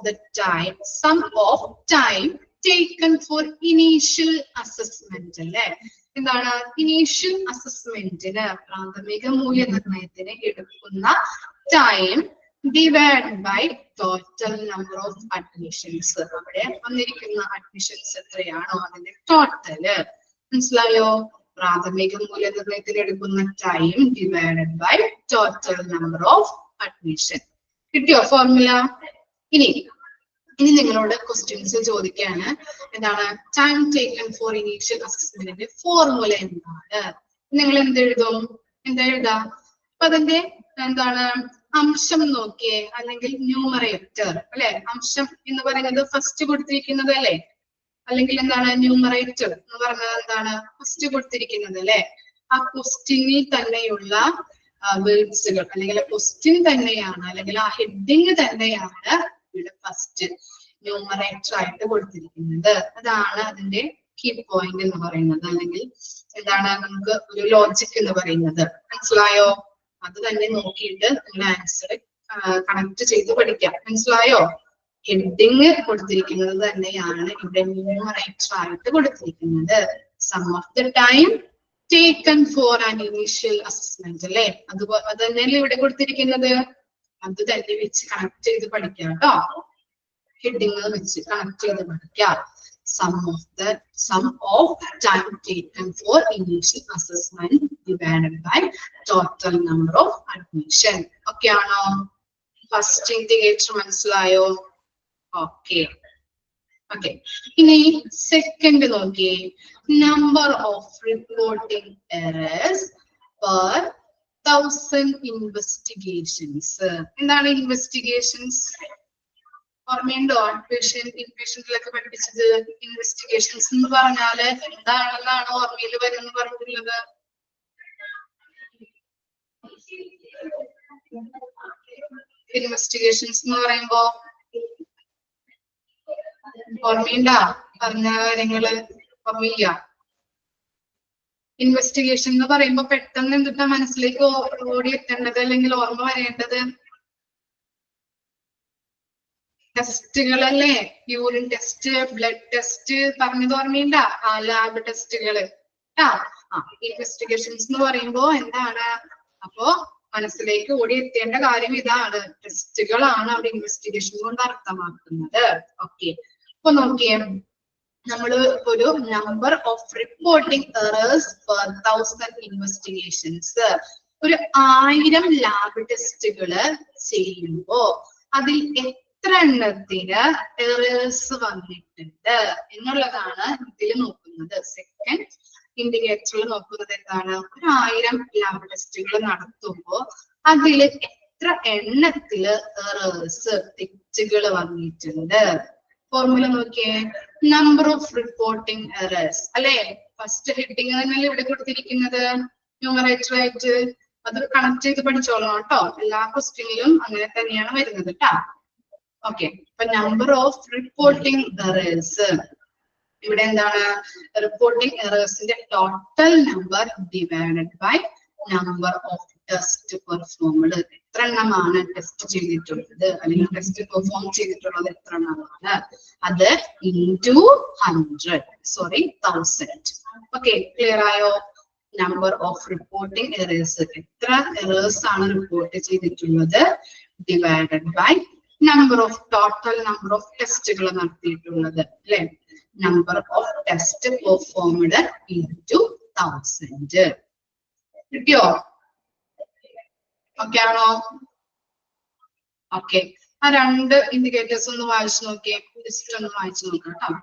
time taken for initial assessment അല്ലെ. എന്താണ്? ഇനീഷ്യൽ അസസ്മെന്റിന്, പ്രാഥമിക മൂല്യനിർണയത്തിന് എടുക്കുന്ന time divided by total number of admissions. അവിടെ വന്നിരിക്കുന്ന അഡ്മിഷൻസ് എത്രയാണോ അതിന്റെ ടോട്ടല്. മനസ്സിലായോ? പ്രാഥമിക മൂല്യനിർണയത്തിൽ എടുക്കുന്ന time divided by total number of admission. കിട്ടിയോ ഫോർമുല? ഇനി നിങ്ങളോട് ക്വസ്റ്റ്യൻസ് ചോദിക്കാണ്. എന്താണ് ടൈം ടേക്കൺ ഫോർ ഇനീഷ്യൽ അസസ്മെന്റിന്റെ ഫോർമുല എന്താണ്? നിങ്ങൾ എന്തെഴുതും? എന്താ? അപ്പൊ അതിന്റെ എന്താണ് അംശം നോക്കിയേ, അല്ലെങ്കിൽ ന്യൂമറേറ്റർ അല്ലെ. അംശം എന്ന് പറയുന്നത് ഫസ്റ്റ് കൊടുത്തിരിക്കുന്നത് അല്ലെ, അല്ലെങ്കിൽ എന്താണ് ന്യൂമറേറ്റർ എന്ന് പറഞ്ഞത്? എന്താണ് ഫസ്റ്റ് കൊടുത്തിരിക്കുന്നത് അല്ലെ. ആ ക്വസ്റ്റ്യനിൽ തന്നെയുള്ള വേർഡ്സുകൾ, അല്ലെങ്കിൽ ക്വസ്റ്റ്യൻ തന്നെയാണ്, അല്ലെങ്കിൽ ആ ഹെഡിങ് തന്നെയാണ് ഇവിടെ ഫസ്റ്റ് ന്യൂമറേറ്റർ ആയിട്ട് കൊടുത്തിരിക്കുന്നത്. അതാണ് അതിന്റെ കീ പോയിന്റ് എന്ന് പറയുന്നത്, അല്ലെങ്കിൽ എന്താണ് നമുക്ക് ഒരു ലോജിക് എന്ന് പറയുന്നത്. മനസ്സിലായോ? അത് തന്നെ നോക്കിയിട്ട് നിങ്ങളുടെ ആൻസർ കണക്ട് ചെയ്ത് പഠിക്കാം. മനസ്സിലായോ? ഹെഡിങ് കൊടുത്തിരിക്കുന്നത് തന്നെയാണ് ഇവിടെ ന്യൂമറേറ്റർ ആയിട്ട് കൊടുത്തിരിക്കുന്നത്. Sum of the time taken for an initial assessment അല്ലെ. അത് തന്നെയല്ലേ ഇവിടെ കൊടുത്തിരിക്കുന്നത്. അത് തന്നെ വെച്ച് കണക്ട് ചെയ്ത് പഠിക്കാം കേട്ടോ. ഹെഡിങ് വെച്ച് കണക്ട് ചെയ്ത് പഠിക്കാം. Sum of time taken for initial assessment divided by total number of admission. Okay ആണോ? ഫസ്റ്റ് ഇൻഡിക്കേറ്റർ മനസ്സിലായോ? ഓക്കെ. ഇനി സെക്കൻഡ് നോക്കിയേ. Number of reporting errors per 1000 investigations. എന്താണ് ഇൻവെസ്റ്റിഗേഷൻസ്? ഓർമ്മയുണ്ടോ? ഇൻപേഷ്യന്റിലൊക്കെ പഠിപ്പിച്ചത് ഇൻവെസ്റ്റിഗേഷൻസ് എന്ന് പറഞ്ഞാല് എന്താണെന്നാണ് ഓർമ്മയിൽ വരുന്നത് പറഞ്ഞിട്ടുള്ളത്? ഇൻവെസ്റ്റിഗേഷൻസ് എന്ന് പറയുമ്പോ ഓർമ്മയുണ്ടാ? പറഞ്ഞ കാര്യങ്ങള് ഓർമ്മയില്ല? ഇൻവെസ്റ്റിഗേഷൻ എന്ന് പറയുമ്പോ പെട്ടെന്ന് എന്തിട്ടാ മനസ്സിലേക്ക് ഓടി എത്തേണ്ടത്, അല്ലെങ്കിൽ ഓർമ്മ വരേണ്ടത്? ടെസ്റ്റുകളല്ലേ, യൂറിൻ ടെസ്റ്റ്, ബ്ലഡ് ടെസ്റ്റ് പറഞ്ഞത് ഓർമ്മയുണ്ട? ലാബ് ടെസ്റ്റുകള്. ഇൻവെസ്റ്റിഗേഷൻസ് എന്ന് പറയുമ്പോ എന്താണ്? അപ്പോ മനസ്സിലേക്ക് ഓടി എത്തേണ്ട കാര്യം ഇതാണ്, ടെസ്റ്റുകളാണ് അവിടെ ഇൻവെസ്റ്റിഗേഷൻ കൊണ്ട് അർത്ഥമാക്കുന്നത്. ഓക്കെ, അപ്പൊ നോക്കിയേ, നമ്മള് ഒരു number of reporting errors per 1000 investigations, ഒരു 1000 ലാബ് ടെസ്റ്റുകള് ചെയ്യുമ്പോ അതിൽ എത്ര എണ്ണത്തിന് എറേഴ്സ് വന്നിട്ടുണ്ട് എന്നുള്ളതാണ് ഇതിൽ നോക്കുന്നത്. സെക്കൻഡ് ഇൻഡിക്കേറ്ററിൽ നോക്കുന്നത് എന്താണ്? ഒരു 1000 ലാബ് ടെസ്റ്റുകൾ നടത്തുമ്പോ അതില് എത്ര എണ്ണത്തില് എറേഴ്സ്, തെറ്റുകൾ വന്നിട്ടുണ്ട്. ഫോർമുല നോക്കിയേ, നമ്പർ ഓഫ് റിപ്പോർട്ടിംഗ് എറേഴ്സ് അല്ലെ, ഫസ്റ്റ് ഹെഡിങ് തന്നെയല്ലേ ഇവിടെ കൊടുത്തിരിക്കുന്നത് ന്യൂമറേറ്റർ ആയിട്ട്. അത് കണക്ട് ചെയ്ത് പഠിച്ചോളാം കേട്ടോ, എല്ലാ ക്വസ്റ്റ്യനിലും അങ്ങനെ തന്നെയാണ് വരുന്നത് കേട്ടോ. ഓക്കെ, അപ്പൊ നമ്പർ ഓഫ് റിപ്പോർട്ടിംഗ് എറേഴ്സ്, ഇവിടെ എന്താണ്? റിപ്പോർട്ടിംഗ് എറേഴ്സിന്റെ total number divided by number of test performed. എത്ര എണ്ണമാണ് ടെസ്റ്റ് ചെയ്തിട്ടുള്ളത് അല്ലെങ്കിൽ ടെസ്റ്റ് പെർഫോം ചെയ്തിട്ടുള്ളത് എത്ര എണ്ണമാണ്, അത് ഇൻറ്റു 1000. ഓക്കെ, ക്ലിയർ ആയോ? നമ്പർ ഓഫ് റിപ്പോർട്ടിംഗ് എറേഴ്സ്, എത്ര എറേഴ്സ് ആണ് റിപ്പോർട്ട് ചെയ്തിട്ടുള്ളത്, divided by number of total number of ടെസ്റ്റുകൾ നടത്തിയിട്ടുള്ളത് അല്ലെ, number of test performed into 1000. കിട്ടിയോ? ഓക്കെ ആണോ? ഓക്കെ, ആ രണ്ട് ഇൻഡിക്കേറ്റേഴ്സ് ഒന്ന് വായിച്ചു നോക്കിയേ, ലിസ്റ്റ് ഒന്ന് വായിച്ചു നോക്കാം കേട്ടോ.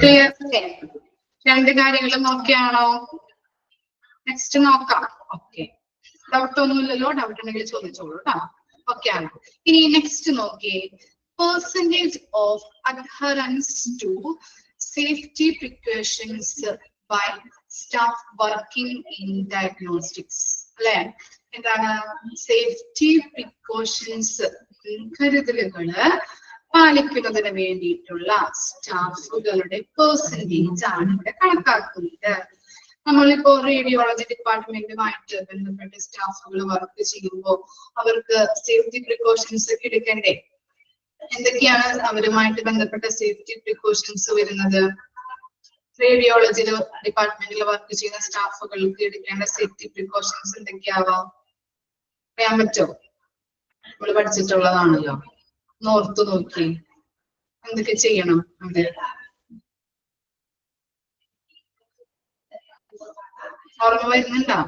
ക്ലിയർ? രണ്ട് കാര്യങ്ങളും നോക്കിയാണോ? നെക്സ്റ്റ് നോക്കാം. ഓക്കെ, ഡൗട്ട് ഒന്നുമില്ലല്ലോ? ഡൗട്ട് ഉണ്ടെങ്കിൽ ചോദിച്ചോളൂ കേട്ടോ. ഓക്കെ ആണ്. ഇനി നെക്സ്റ്റ് നോക്കിയേ, percentage of adherence to safety precautions by staff working in diagnostics അല്ലെ. എന്താണ് സേഫ്റ്റി പ്രിക്കോഷൻസ്, മുൻകരുതലുകള് പാലിക്കുന്നതിന് വേണ്ടിയിട്ടുള്ള സ്റ്റാഫുകളുടെ പെർസെന്റേജ് ആണ് ഇവിടെ കണക്കാക്കുന്നത്. നമ്മളിപ്പോ റേഡിയോളജി ഡിപ്പാർട്ട്മെന്റുമായിട്ട് ബന്ധപ്പെട്ട സ്റ്റാഫുകൾ വർക്ക് ചെയ്യുമ്പോൾ അവർക്ക് സേഫ്റ്റി പ്രിക്കോഷൻസ് ഒക്കെ എടുക്കണ്ടേ? എന്തൊക്കെയാണ് അവരുമായിട്ട് ബന്ധപ്പെട്ട സേഫ്റ്റി പ്രിക്കോഷൻസ് വരുന്നത്? റേഡിയോളജി ഡിപ്പാർട്ട്മെന്റിൽ വർക്ക് ചെയ്യുന്ന സ്റ്റാഫുകൾക്ക് എടുക്കേണ്ട സേഫ്റ്റി പ്രിക്കോഷൻസ് എന്തൊക്കെയാവാം? പറയാൻ പറ്റുമോ? നമ്മൾ പഠിച്ചിട്ടുള്ളതാണല്ലോ, നോർത്ത് നോക്കി എന്തൊക്കെ ചെയ്യണം? അത് ഓർമ്മ വരുന്നുണ്ടോ?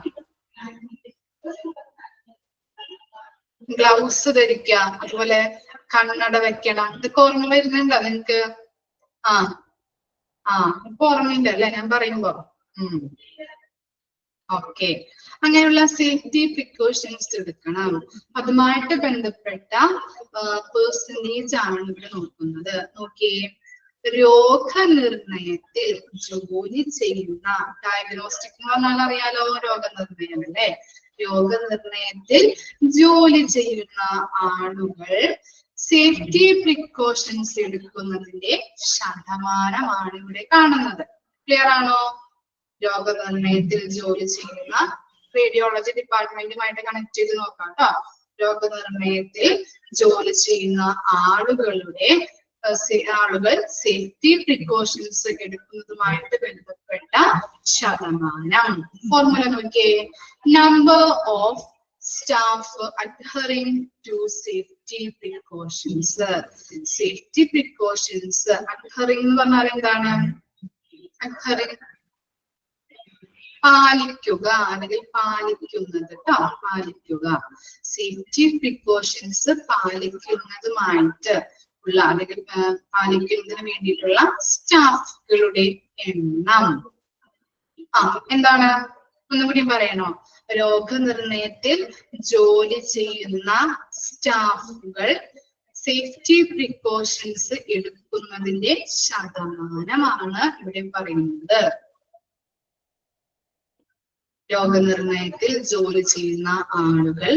ഗ്ലൗസ് ധരിക്കുക, അതുപോലെ കണ്ണട വെക്കണം, ഇതൊക്കെ ഓർമ്മ വരുന്നുണ്ടോ നിങ്ങക്ക്? ഇപ്പൊ ഓർമ്മയില്ല അല്ലെ ഞാൻ പറയുമ്പോ? ഓക്കെ, അങ്ങനെയുള്ള സേഫ്റ്റി പ്രിക്കോഷൻസ് എടുക്കണം. അതുമായിട്ട് ബന്ധപ്പെട്ട പെർസെന്റേജ് ആണ് ഇവിടെ നോക്കുന്നത്. നോക്കിയേ, രോഗനിർണയത്തിൽ ജോലി ചെയ്യുന്ന, ഡയഗ്നോസ്റ്റിക് എന്ന് പറഞ്ഞാൽ അറിയാലോ രോഗനിർണയം അല്ലെ, രോഗനിർണയത്തിൽ ജോലി ചെയ്യുന്ന ആളുകൾ സേഫ്റ്റി പ്രിക്കോഷൻസ് എടുക്കുന്നതിന്റെ ശതമാനമാണ് ഇവിടെ കാണുന്നത്. ക്ലിയർ ആണോ? രോഗനിർണയത്തിൽ ജോലി ചെയ്യുന്ന, റേഡിയോളജി ഡിപ്പാർട്ട്മെന്റുമായിട്ട് കണക്ട് ചെയ്ത് നോക്കാം കേട്ടോ. രോഗനിർണയത്തിൽ ജോലി ചെയ്യുന്ന ആളുകൾ സേഫ്റ്റി പ്രിക്കോഷൻസ് എടുക്കുന്നതുമായിട്ട് ബന്ധപ്പെട്ട ശതമാനം. ഫോർമുല നോക്കിയേ, number of staff adhering to safety precautions. Safety precautions adhering എന്ന് പറഞ്ഞാൽ എന്താണ്? adhering പാലിക്കുക അല്ലെങ്കിൽ പാലിക്കുന്നത് കേട്ടോ, പാലിക്കുക. സേഫ്റ്റി പ്രിക്കോഷൻസ് പാലിക്കുന്നതുമായിട്ട് ഉള്ള അല്ലെങ്കിൽ പാലിക്കുന്നതിന് വേണ്ടിയിട്ടുള്ള സ്റ്റാഫുകളുടെ എണ്ണം. എന്താണ്? ഒന്നുകൂടി പറയണോ? രോഗനിർണയത്തിൽ ജോലി ചെയ്യുന്ന സ്റ്റാഫുകൾ സേഫ്റ്റി പ്രിക്കോഷൻസ് എടുക്കുന്നതിന്റെ ശതമാനമാണ് ഇവിടെ പറയുന്നത്. രോഗനിർണയത്തിൽ ജോലി ചെയ്യുന്ന ആളുകൾ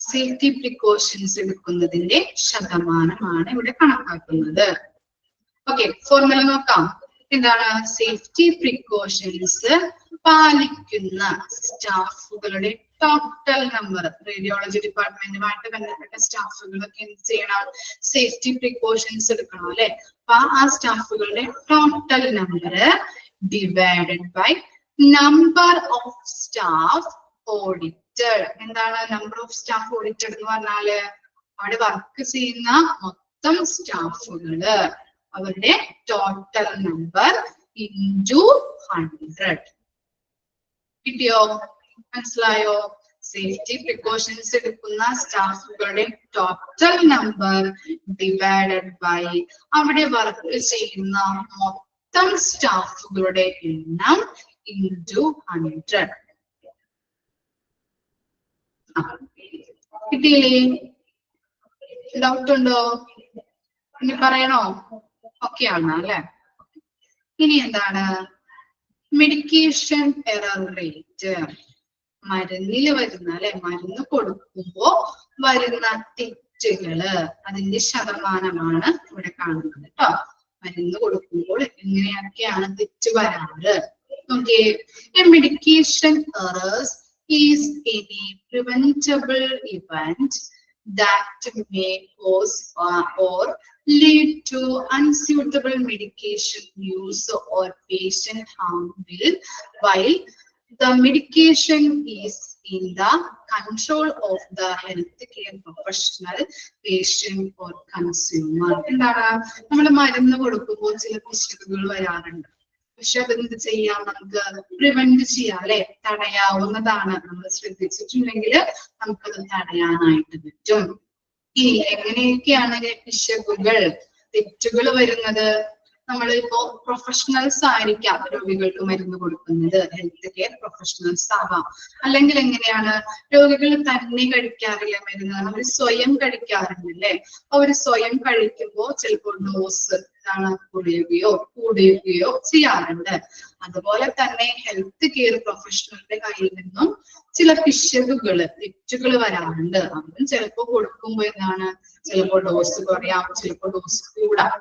സേഫ്റ്റി പ്രിക്കോഷൻസ് എടുക്കുന്നതിന്റെ ശതമാനമാണ് ഇവിടെ കണക്കാക്കുന്നത്. ഓക്കെ, ഫോർമുല നോക്കാം. എന്താണ്? സേഫ്റ്റി പ്രിക്കോഷൻസ് പാലിക്കുന്ന സ്റ്റാഫുകളുടെ ടോട്ടൽ നമ്പർ. റേഡിയോളജി ഡിപ്പാർട്ട്മെന്റുമായിട്ട് ബന്ധപ്പെട്ട സ്റ്റാഫുകളൊക്കെ എന്ത് ചെയ്യണം? സേഫ്റ്റി പ്രിക്കോഷൻസ് എടുക്കണം അല്ലെ. അപ്പൊ ആ സ്റ്റാഫുകളുടെ total number divided by number of staff audited. എന്താണ് നമ്പർ ഓഫ് സ്റ്റാഫ് ഓഡിറ്റഡ് എന്ന് പറഞ്ഞാല്? അവിടെ വർക്ക് ചെയ്യുന്ന മൊത്തം സ്റ്റാഫുകള്, അവരുടെ ടോട്ടൽ നമ്പർ ഇൻറ്റു 100. കിട്ടിയോ? മനസ്സിലായോ? സേഫ്റ്റി പ്രിക്കോഷൻസ് എടുക്കുന്ന സ്റ്റാഫുകളുടെ ടോട്ടൽ നമ്പർ ഡിവൈഡഡ് ബൈ അവിടെ വർക്ക് ചെയ്യുന്ന മൊത്തം സ്റ്റാഫുകളുടെ എണ്ണം into 100. കിട്ടിയില്ലേ? ഡൗട്ട് ഉണ്ടോ? ഇനി പറയണോ? ഓക്കെ ആണ് അല്ലെ. ഇനി എന്താണ്? Medication error rate. മരുന്നില് വരുന്ന അല്ലെ, മരുന്ന് കൊടുക്കുമ്പോ വരുന്ന തെറ്റുകള്, അതിന്റെ ശതമാനമാണ് ഇവിടെ കാണുന്നത് കേട്ടോ. മരുന്ന് കൊടുക്കുമ്പോൾ എങ്ങനെയൊക്കെയാണ് തെറ്റ് വരാറ്? Okay, a medication errors is any preventable event that may cause or lead to unsuitable medication use or patient harm while the medication is in the control of the healthcare professional, patient or consumer. എന്താണ്? നമ്മൾ മരുന്ന് കൊടുക്കുമ്പോൾ ചില പിശകുകൾ വരാറുണ്ട്. പക്ഷെ അതെന്ത് ചെയ്യാം? നമുക്ക് പ്രിവെന്റ് ചെയ്യാം അല്ലെ, തടയാവുന്നതാണ്. നമ്മൾ ശ്രദ്ധിച്ചിട്ടുണ്ടെങ്കിൽ നമുക്കത് തടയാനായിട്ട് പറ്റും. ഇനി എങ്ങനെയൊക്കെയാണ് പിശകുകൾ, തെറ്റുകൾ വരുന്നത്? നമ്മളിപ്പോ പ്രൊഫഷണൽസ് ആയിരിക്കാം രോഗികൾക്ക് മരുന്ന് കൊടുക്കുന്നത്, ഹെൽത്ത് കെയർ പ്രൊഫഷണൽസ് ആവാം. അല്ലെങ്കിൽ എങ്ങനെയാണ്? രോഗികൾ തന്നെ കഴിക്കാറില്ല മരുന്ന്, അവർ സ്വയം കഴിക്കാറുണ്ട് അല്ലെ. അവർ സ്വയം കഴിക്കുമ്പോൾ ചിലപ്പോൾ ഡോസ് കൂടുകയോ ചെയ്യാറുണ്ട്. അതുപോലെ തന്നെ ഹെൽത്ത് കെയർ പ്രൊഫഷണലിന്റെ കയ്യിൽ നിന്നും ചില പിശകുകള്, തെറ്റുകൾ വരാറുണ്ട്. അവരും ചിലപ്പോൾ കൊടുക്കുമ്പോ എന്താണ്? ചിലപ്പോൾ ഡോസ് കുറയാം, ചിലപ്പോൾ ഡോസ് കൂടാം.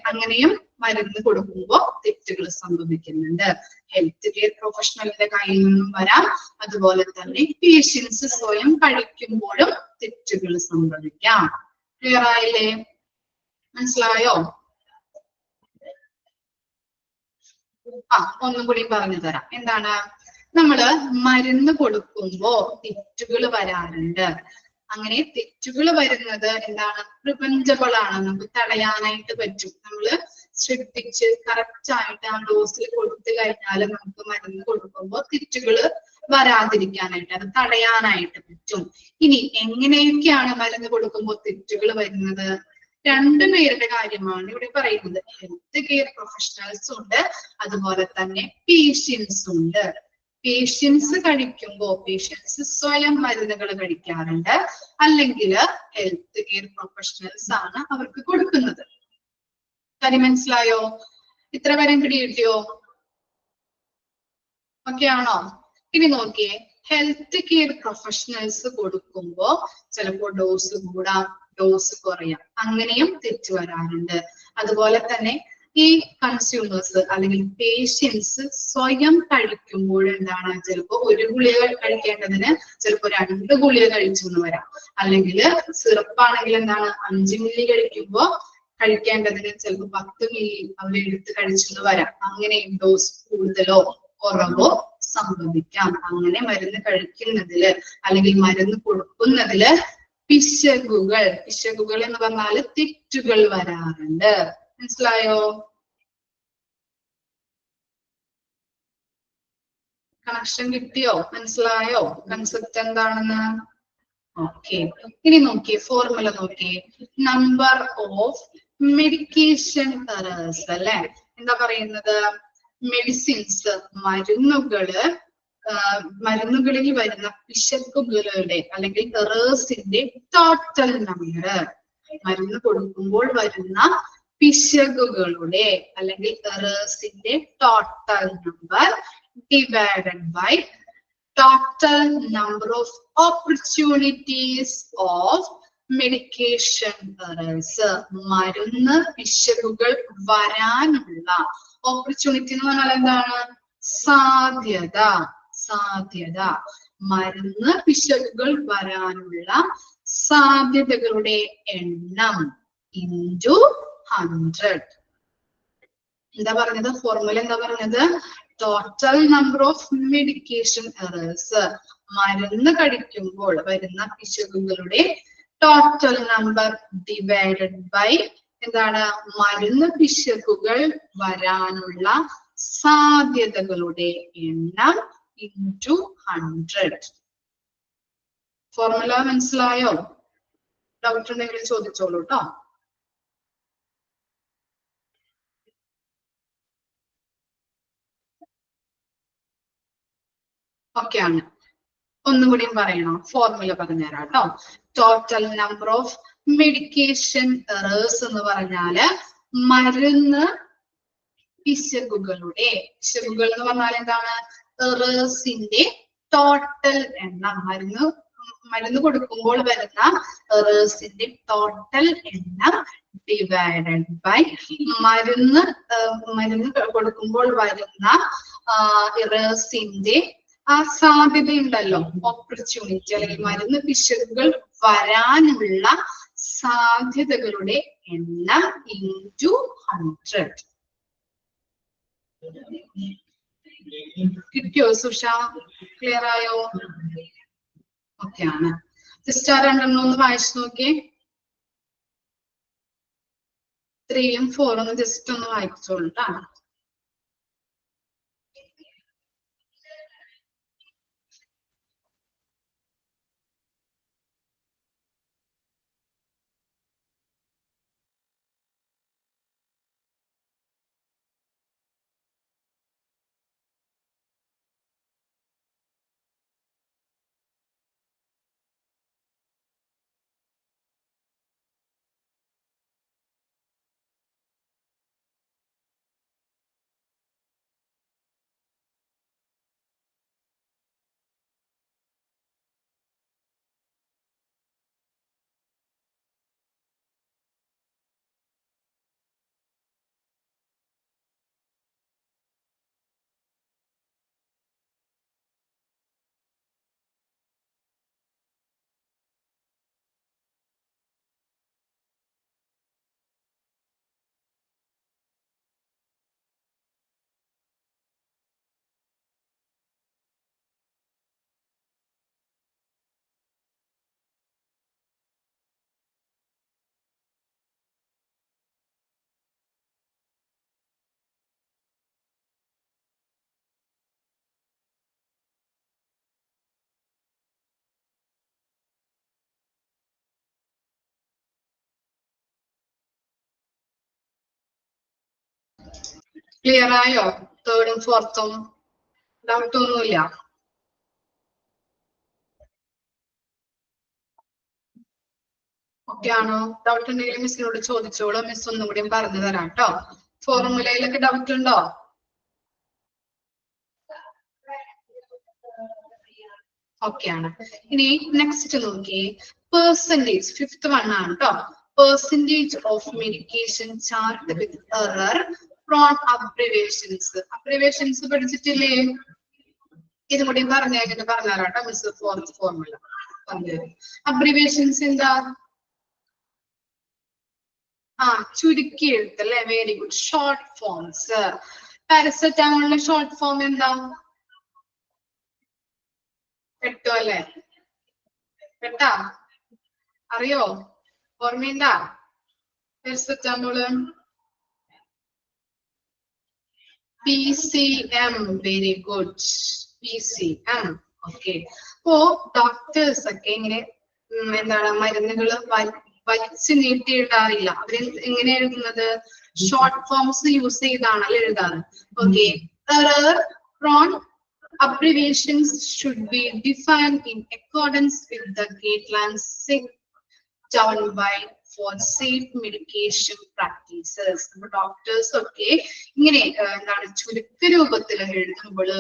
അങ്ങനെയും മരുന്ന് കൊടുക്കുമ്പോൾ തെറ്റുകൾ സംഭവിക്കുന്നുണ്ട്. ഹെൽത്ത് കെയർ പ്രൊഫഷണലിന്റെ കയ്യിൽ നിന്നും വരാം. അതുപോലെ തന്നെ പേഷ്യൻസ് സ്വയം കഴിക്കുമ്പോഴും തെറ്റുകൾ സംഭവിക്കാം. ക്ലിയർ ആയില്ലേ? മനസ്സിലായോ? ഒന്നും കൂടി പറഞ്ഞു തരാം. എന്താണ്? നമ്മള് മരുന്ന് കൊടുക്കുമ്പോ തെറ്റുകൾ വരാറുണ്ട്. അങ്ങനെ തെറ്റുകൾ വരുന്നത് എന്താണ്? പ്രിവെന്റബിൾ ആണ്, നമുക്ക് തടയാനായിട്ട് പറ്റും. നമ്മള് ശ്രദ്ധിച്ച് കറക്റ്റ് ആയിട്ട് ആ ഡോസിൽ കൊടുത്തു കഴിഞ്ഞാൽ നമുക്ക് മരുന്ന് കൊടുക്കുമ്പോൾ തെറ്റുകൾ വരാതിരിക്കാനായിട്ട്, അത് തടയാനായിട്ട് പറ്റും. ഇനി എങ്ങനെയൊക്കെയാണ് മരുന്ന് കൊടുക്കുമ്പോൾ തെറ്റുകൾ വരുന്നത്? രണ്ടുപേരുടെ കാര്യമാണ് ഇവിടെ പറയുന്നത്. ഹെൽത്ത് കെയർ പ്രൊഫഷണൽസ് ഉണ്ട്, അതുപോലെ തന്നെ പേഷ്യൻസ് ഉണ്ട്. പേഷ്യൻസ് കഴിക്കുമ്പോൾ പേഷ്യൻസ് സ്വയം മരുന്നുകൾ കഴിക്കാറുണ്ട്, അല്ലെങ്കിൽ ഹെൽത്ത് കെയർ പ്രൊഫഷണൽസ് ആണ് അവർക്ക് കൊടുക്കുന്നത്. കാര്യം മനസ്സിലായോ? ഇത്ര വരെ കിട്ടിയോ? ഓക്കെ ആണോ? ഇനി നോക്കിയേ, ഹെൽത്ത് കെയർ പ്രൊഫഷണൽസ് കൊടുക്കുമ്പോ ചിലപ്പോൾ ഡോസ് കൂടാം, ഡോസ് കുറയാം, അങ്ങനെയും തെറ്റ് വരാറുണ്ട്. അതുപോലെ തന്നെ ഈ കൺസ്യൂമേഴ്സ് അല്ലെങ്കിൽ പേഷ്യൻസ് സ്വയം കഴിക്കുമ്പോൾ എന്താണ്, ചിലപ്പോൾ ഒരു ഗുളിക കഴിക്കേണ്ടതിന് ചിലപ്പോൾ 2 ഗുളിക കഴിച്ചു എന്ന് വരാം. അല്ലെങ്കിൽ സിറപ്പാണെങ്കിൽ എന്താണ്, 5 മില്ലി കഴിക്കേണ്ടതിന് ചിലപ്പോൾ 10 മില്ലി അവരെടുത്ത് കഴിച്ചെന്ന് വരാം. അങ്ങനെ ഡോസ് കൂടുതലോ കുറവോ സംഭവിക്കാം. അങ്ങനെ മരുന്ന് കഴിക്കുന്നതില് അല്ലെങ്കിൽ മരുന്ന് കൊടുക്കുന്നതില് പിശകുകൾ എന്ന് പറഞ്ഞാല് തെറ്റുകൾ വരാറുണ്ട്. മനസ്സിലായോ? കണക്ഷൻ കിട്ടിയോ? മനസ്സിലായോ കൺസെപ്റ്റ് എന്താണെന്ന്? ഓക്കെ, ഇനി നോക്കിയേ, ഫോർമുല നോക്കിയേ. നമ്പർ ഓഫ് മെഡിക്കേഷൻ എറേഴ്സ് അല്ലെ. എന്താ പറയുന്നത്? മെഡിസിൻസ്, മരുന്നുകളിൽ വരുന്ന പിശകുകളുടെ അല്ലെങ്കിൽ എറേഴ്സിന്റെ ടോട്ടൽ നമ്പർ. മരുന്ന് കൊടുക്കുമ്പോൾ വരുന്ന പിശകുകളുടെ അല്ലെങ്കിൽ എറേഴ്സിന്റെ total number divided by total number of opportunities of medication errors. മരുന്ന് പിശകുകൾ വരാനുള്ള ഓപ്പർച്യൂണിറ്റി എന്ന് പറഞ്ഞാൽ എന്താണ്? സാധ്യത. മരുന്ന് പിശകുകൾ വരാനുള്ള സാധ്യതകളുടെ എണ്ണം into 100. എന്താ പറഞ്ഞത്? ഫോർമുല എന്താ പറഞ്ഞത്? Total number of medication errors, മരുന്ന് കഴിക്കുമ്പോൾ വരുന്ന പിശകുകളുടെ ടോട്ടൽ നമ്പർ ഡിവൈഡഡ് ബൈ എന്താണ്? മരുന്ന് പിശകുകൾ വരാനുള്ള സാധ്യതകളുടെ എണ്ണം into 100. ഫോർമുല മനസ്സിലായോ? ഡൗട്ട് ഉണ്ടെങ്കിൽ ചോദിച്ചോളൂ കേട്ടോ. ഓക്കെ ആണ്. ഒന്നും കൂടിയും പറയണോ? ഫോർമുല പറഞ്ഞുതരാം കേട്ടോ. Total number of medication errors എന്ന് പറഞ്ഞാല് മരുന്ന് പിശകുകളുടെ, പിശകുകൾ എന്ന് പറഞ്ഞാൽ എന്താണ്? എറേഴ്സിന്റെ ടോട്ടൽ എണ്ണം. മരുന്ന് കൊടുക്കുമ്പോൾ വരുന്ന എറേഴ്സിന്റെ ടോട്ടൽ എണ്ണം ഡിവൈഡഡ് ബൈ മരുന്ന് കൊടുക്കുമ്പോൾ വരുന്ന എറേഴ്സിന്റെ ആ സാധ്യതയുണ്ടല്ലോ, ഓപ്പർച്യൂണിറ്റി അല്ലെങ്കിൽ മരുന്ന് പിശകുകൾ വരാനുള്ള സാധ്യതകളുടെ എണ്ണം into 100. കിട്ടിയോ സുഷ? ക്ലിയർ ആയോ? ഓക്കെ ആണ്. ജസ്റ്റ് ആ 2 ഒന്ന് വായിച്ചു നോക്കിയേ. 3 ഉം 4 ഒന്ന് ജസ്റ്റ് ഒന്ന് വായിച്ചോളൂ ട്ടാ. ക്ലിയർ ആയോ? 3 ഉം 4 ഉം ഡൗട്ട് ഒന്നുമില്ല. ഓക്കെ ആണോ? ഡൗട്ട് ഉണ്ടെങ്കിൽ മിസ്സിനോട് ചോദിച്ചോളൂ, മിസ് ഒന്നും കൂടി പറഞ്ഞു തരാം കേട്ടോ. ഫോർമുലയിലൊക്കെ ഡൗട്ട് ഉണ്ടോ? ഓക്കെ ആണ്. ഇനി നെക്സ്റ്റ് നോക്കിയേ, പെർസെന്റേജ്, ഫിഫ്ത് വൺ ആണ് കേട്ടോ. Percentage of medication chart with error from abbreviations. Abbreviations പഠിച്ചിട്ടില്ലേ? ഇതും കൂടി പറഞ്ഞുതരാം കേട്ടോ മിസ്. ഫോർത്ത് ഫോർമുല പറഞ്ഞുതരും. അബ്രിവേഷൻസ് എന്താ? ചുരുക്കി എഴുത്ത് അല്ലെ? Very good. Short forms. പാരസെറ്റാമോളിന്റെ ഷോർട്ട് ഫോം എന്താ? കേട്ടോ അല്ലെ? കേട്ടാ? അറിയോ? ഓർമ്മയുണ്ടാ? Paracetamol PCM. Very good. PCM. Okay. അപ്പോ ഡോക്ടേഴ്സ് ഒക്കെ ഇങ്ങനെ എന്താണ് മരുന്നുകൾ വലിച്ചു നീട്ടി എഴുതാറില്ല. അവര് എങ്ങനെ എഴുതുന്നത്? ഷോർട്ട് ഫോംസ് യൂസ് ചെയ്താണല്ലോ എഴുതാറ്. Okay. Abbreviations should be defined in accordance with the guidelines set down by for safe medication practices. Doctors ഒക്കെ ഇങ്ങനെ എന്താണ് ചുരുക്ക രൂപത്തിൽ എഴുതുമ്പോൾ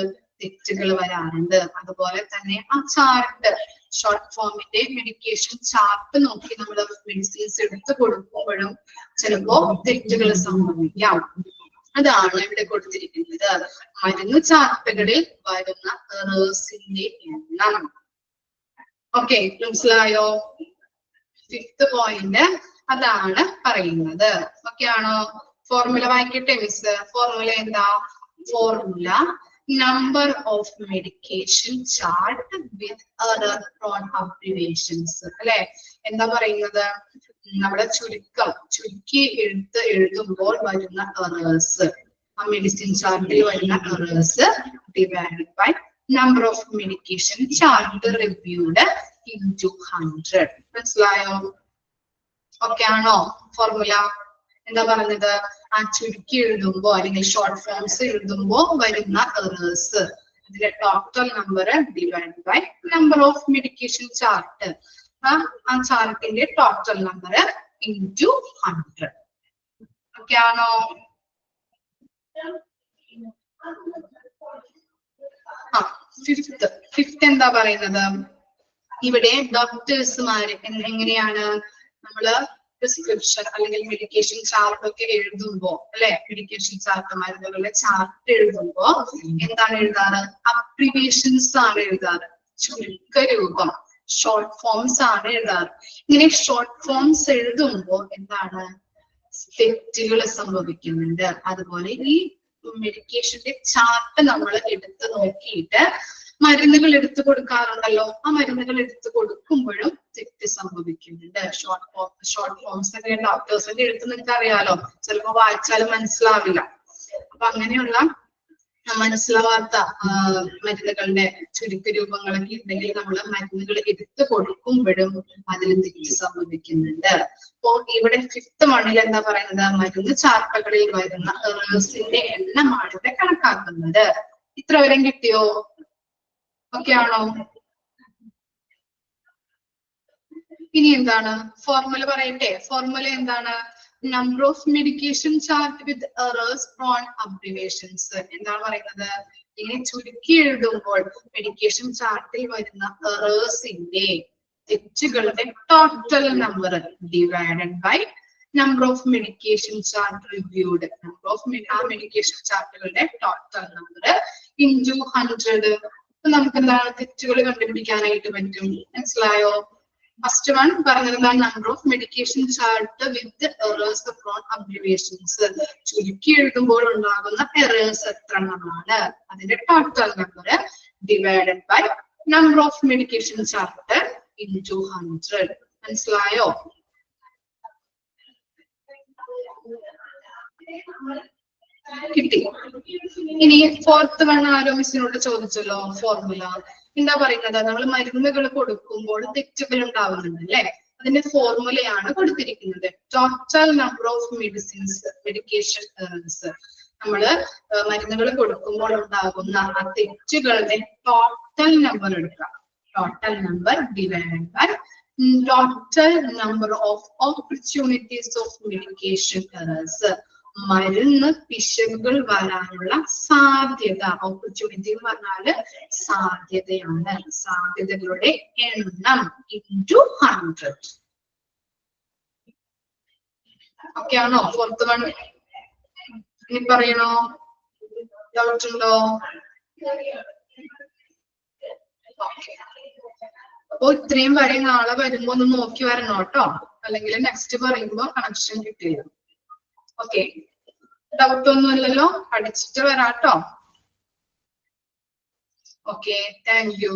തെറ്റുകൾ വരാറുണ്ട്. അതുപോലെ തന്നെ ആ ചാർട്ട്, ഷോർട്ട് ഫോമിന്റെ മെഡിക്കേഷൻ ചാർട്ട് നോക്കി നമ്മൾ മെഡിസിൻസ് എടുത്തു കൊടുക്കുമ്പോഴും ചിലപ്പോ തെറ്റുകൾ സംഭവിക്കാം. അതാണ് ഇവിടെ കൊടുത്തിരിക്കുന്നത്. മരുന്ന് ചാർട്ടുകളിൽ വരുന്ന എറേഴ്സിന്റെ എണ്ണം. ഓക്കെ, മനസ്സിലായോ? ഫിഫ്ത് പോയിന്റ് അതാണ് പറയുന്നത്. ഓക്കെ ആണോ? ഫോർമുല വായിക്കട്ടെ മിസ്. ഫോർമുല എന്താ? Formula number of medication chart with error from abbreviations അല്ലെ? എന്താ പറയുന്നത്? നമ്മുടെ ചുരുക്കി എഴുതുമ്പോൾ വരുന്ന എറേഴ്സ്, ആ മെഡിസിൻ ചാർട്ടിൽ വരുന്ന errors divided by number of medication chart reviewed into 100. മനസ്സിലായോ? ഓക്കെ ആണോ? ഫോർമുല എന്താ പറഞ്ഞത്? ആ ചുരുക്കി എഴുതുമ്പോ അല്ലെങ്കിൽ ഷോർട്ട് ഫോംസ് എഴുതുമ്പോ വരുന്ന എറേഴ്സ്, അതിന്റെ total number divide by number of medication chart, ആ ചാർട്ടിന്റെ ടോട്ടൽ നമ്പർ ഇൻടു 100. ഓക്കെ ആണോ? ഫിഫ്ത് എന്താ പറയുന്നത്? ഇവിടെ ഡോക്ടേഴ്സുമാര് എങ്ങനെയാണ് നമ്മള് പ്രിസ്ക്രിപ്ഷൻ അല്ലെങ്കിൽ മെഡിക്കേഷൻ ചാർട്ട് ഒക്കെ എഴുതുമ്പോ അല്ലെ? മെഡിക്കേഷൻ ചാർട്ട്, മരുന്നുകളുടെ ചാർട്ട് എഴുതുമ്പോ എന്താണ് എഴുതാറ്? അബ്രിവേഷൻസ് ആണ് എഴുതാറ്. ചുരുക്ക രൂപം, ഷോർട്ട് ഫോംസ് ആണ് എഴുതാറ്. ഇങ്ങനെ ഷോർട്ട് ഫോംസ് എഴുതുമ്പോ എന്താണ്? തെറ്റുകൾ സംഭവിക്കുന്നുണ്ട്. അതുപോലെ ഈ മെഡിക്കേഷന്റെ ചാർട്ട് നമ്മൾ എടുത്ത് നോക്കിയിട്ട് മരുന്നുകൾ എടുത്തു കൊടുക്കാറുണ്ടല്ലോ, ആ മരുന്നുകൾ എടുത്തു കൊടുക്കുമ്പോഴും തെറ്റ് സംഭവിക്കുന്നുണ്ട്. ഷോർട്ട് ഫോംസ് ഒക്കെ ഡോക്ടേഴ്സിന്റെ എഴുത്ത് നിങ്ങൾക്ക് അറിയാലോ, ചിലപ്പോ വായിച്ചാലും മനസ്സിലാവില്ല. അപ്പൊ അങ്ങനെയുള്ള മനസ്സിലാവാത്ത മരുന്നുകളുടെ ചുരുക്ക രൂപങ്ങളൊക്കെ ഉണ്ടെങ്കിൽ നമ്മൾ മരുന്നുകൾ എടുത്തു കൊടുക്കുമ്പോഴും അതിൽ തെറ്റ് സംഭവിക്കുന്നുണ്ട്. അപ്പോ ഇവിടെ ഫിഫ്ത് വണ്ണിൽ എന്താ പറയുന്നത്? മരുന്ന് ചാർട്ടുകളിൽ വരുന്ന എറേഴ്സിന്റെ എണ്ണമാണ് ഇവിടെ കണക്കാക്കുന്നത്. ഇത്ര വരെ കിട്ടിയോ? ഓക്കെ ആണോ? ഇനി എന്താണ് ഫോർമുല പറയട്ടെ? ഫോർമുല എന്താണ്? Number of medication chart with errors from abbreviations. എന്താണ് പറയുന്നത്? ഇങ്ങനെ ചുരുക്കി എഴുതുമ്പോൾ മെഡിക്കേഷൻ ചാർട്ടിൽ വരുന്ന എറേഴ്സിന്റെ, തെറ്റുകളുടെ total number divided by number of medication chart reviewed, number of ആ മെഡിക്കേഷൻ ചാർട്ടുകളുടെ ടോട്ടൽ നമ്പർ ഇൻടു 100. അപ്പൊ നമുക്ക് എന്താണ് തെറ്റുകൾ കണ്ടുപിടിക്കാനായിട്ട് പറ്റും. മനസ്സിലായോ? ഫസ്റ്റ് വൺ പറഞ്ഞത് number of medication chart with errors from abbreviations. ചുരുക്കി എഴുതുമ്പോൾ ഉണ്ടാകുന്ന എറേഴ്സ് എത്ര എണ്ണമാണ്? അതിന്റെ total number divided by number of medication chart into 100. മനസ്സിലായോ? കിട്ടി. ഇനി ഫോർത്ത് വൺ ആരോ മിസ്സിനോട് ചോദിച്ചല്ലോ, ഫോർമുല എന്താ പറയുന്നത്? നമ്മൾ മരുന്നുകൾ കൊടുക്കുമ്പോൾ തെറ്റുകൾ ഉണ്ടാവുന്നുണ്ട് അല്ലെ? അതിന്റെ ഫോർമുലയാണ് കൊടുത്തിരിക്കുന്നത്. Total number of medication errors. നമ്മള് മരുന്നുകൾ കൊടുക്കുമ്പോൾ ഉണ്ടാകുന്ന ആ തെറ്റുകളുടെ ടോട്ടൽ നമ്പർ എടുക്കുക. Total number divide by total number of opportunities of medication errors. മരുന്ന് പിശകുകൾ വരാനുള്ള സാധ്യത. ഓപ്പർച്യൂണിറ്റി എന്ന് പറഞ്ഞാല് സാധ്യതയാണ്. സാധ്യതകളുടെ എണ്ണം into 100. ഓക്കെ ആണോ? ഫോർത്ത് വൺ ഇനി പറയണോ? ഡൗട്ട് ഉണ്ടോ? ഓക്കെ. അപ്പൊ ഇത്രയും വരെ നാളെ വരുമ്പോ ഒന്ന് നോക്കി വരണം കേട്ടോ, അല്ലെങ്കിൽ നെക്സ്റ്റ് പറയുമ്പോ കണക്ഷൻ കിട്ടില്ല. ഓക്കെ, ഡൗട്ട് ഒന്നുമില്ലല്ലോ? പഠിച്ചിട്ട് വരാട്ടോ. Okay, thank U.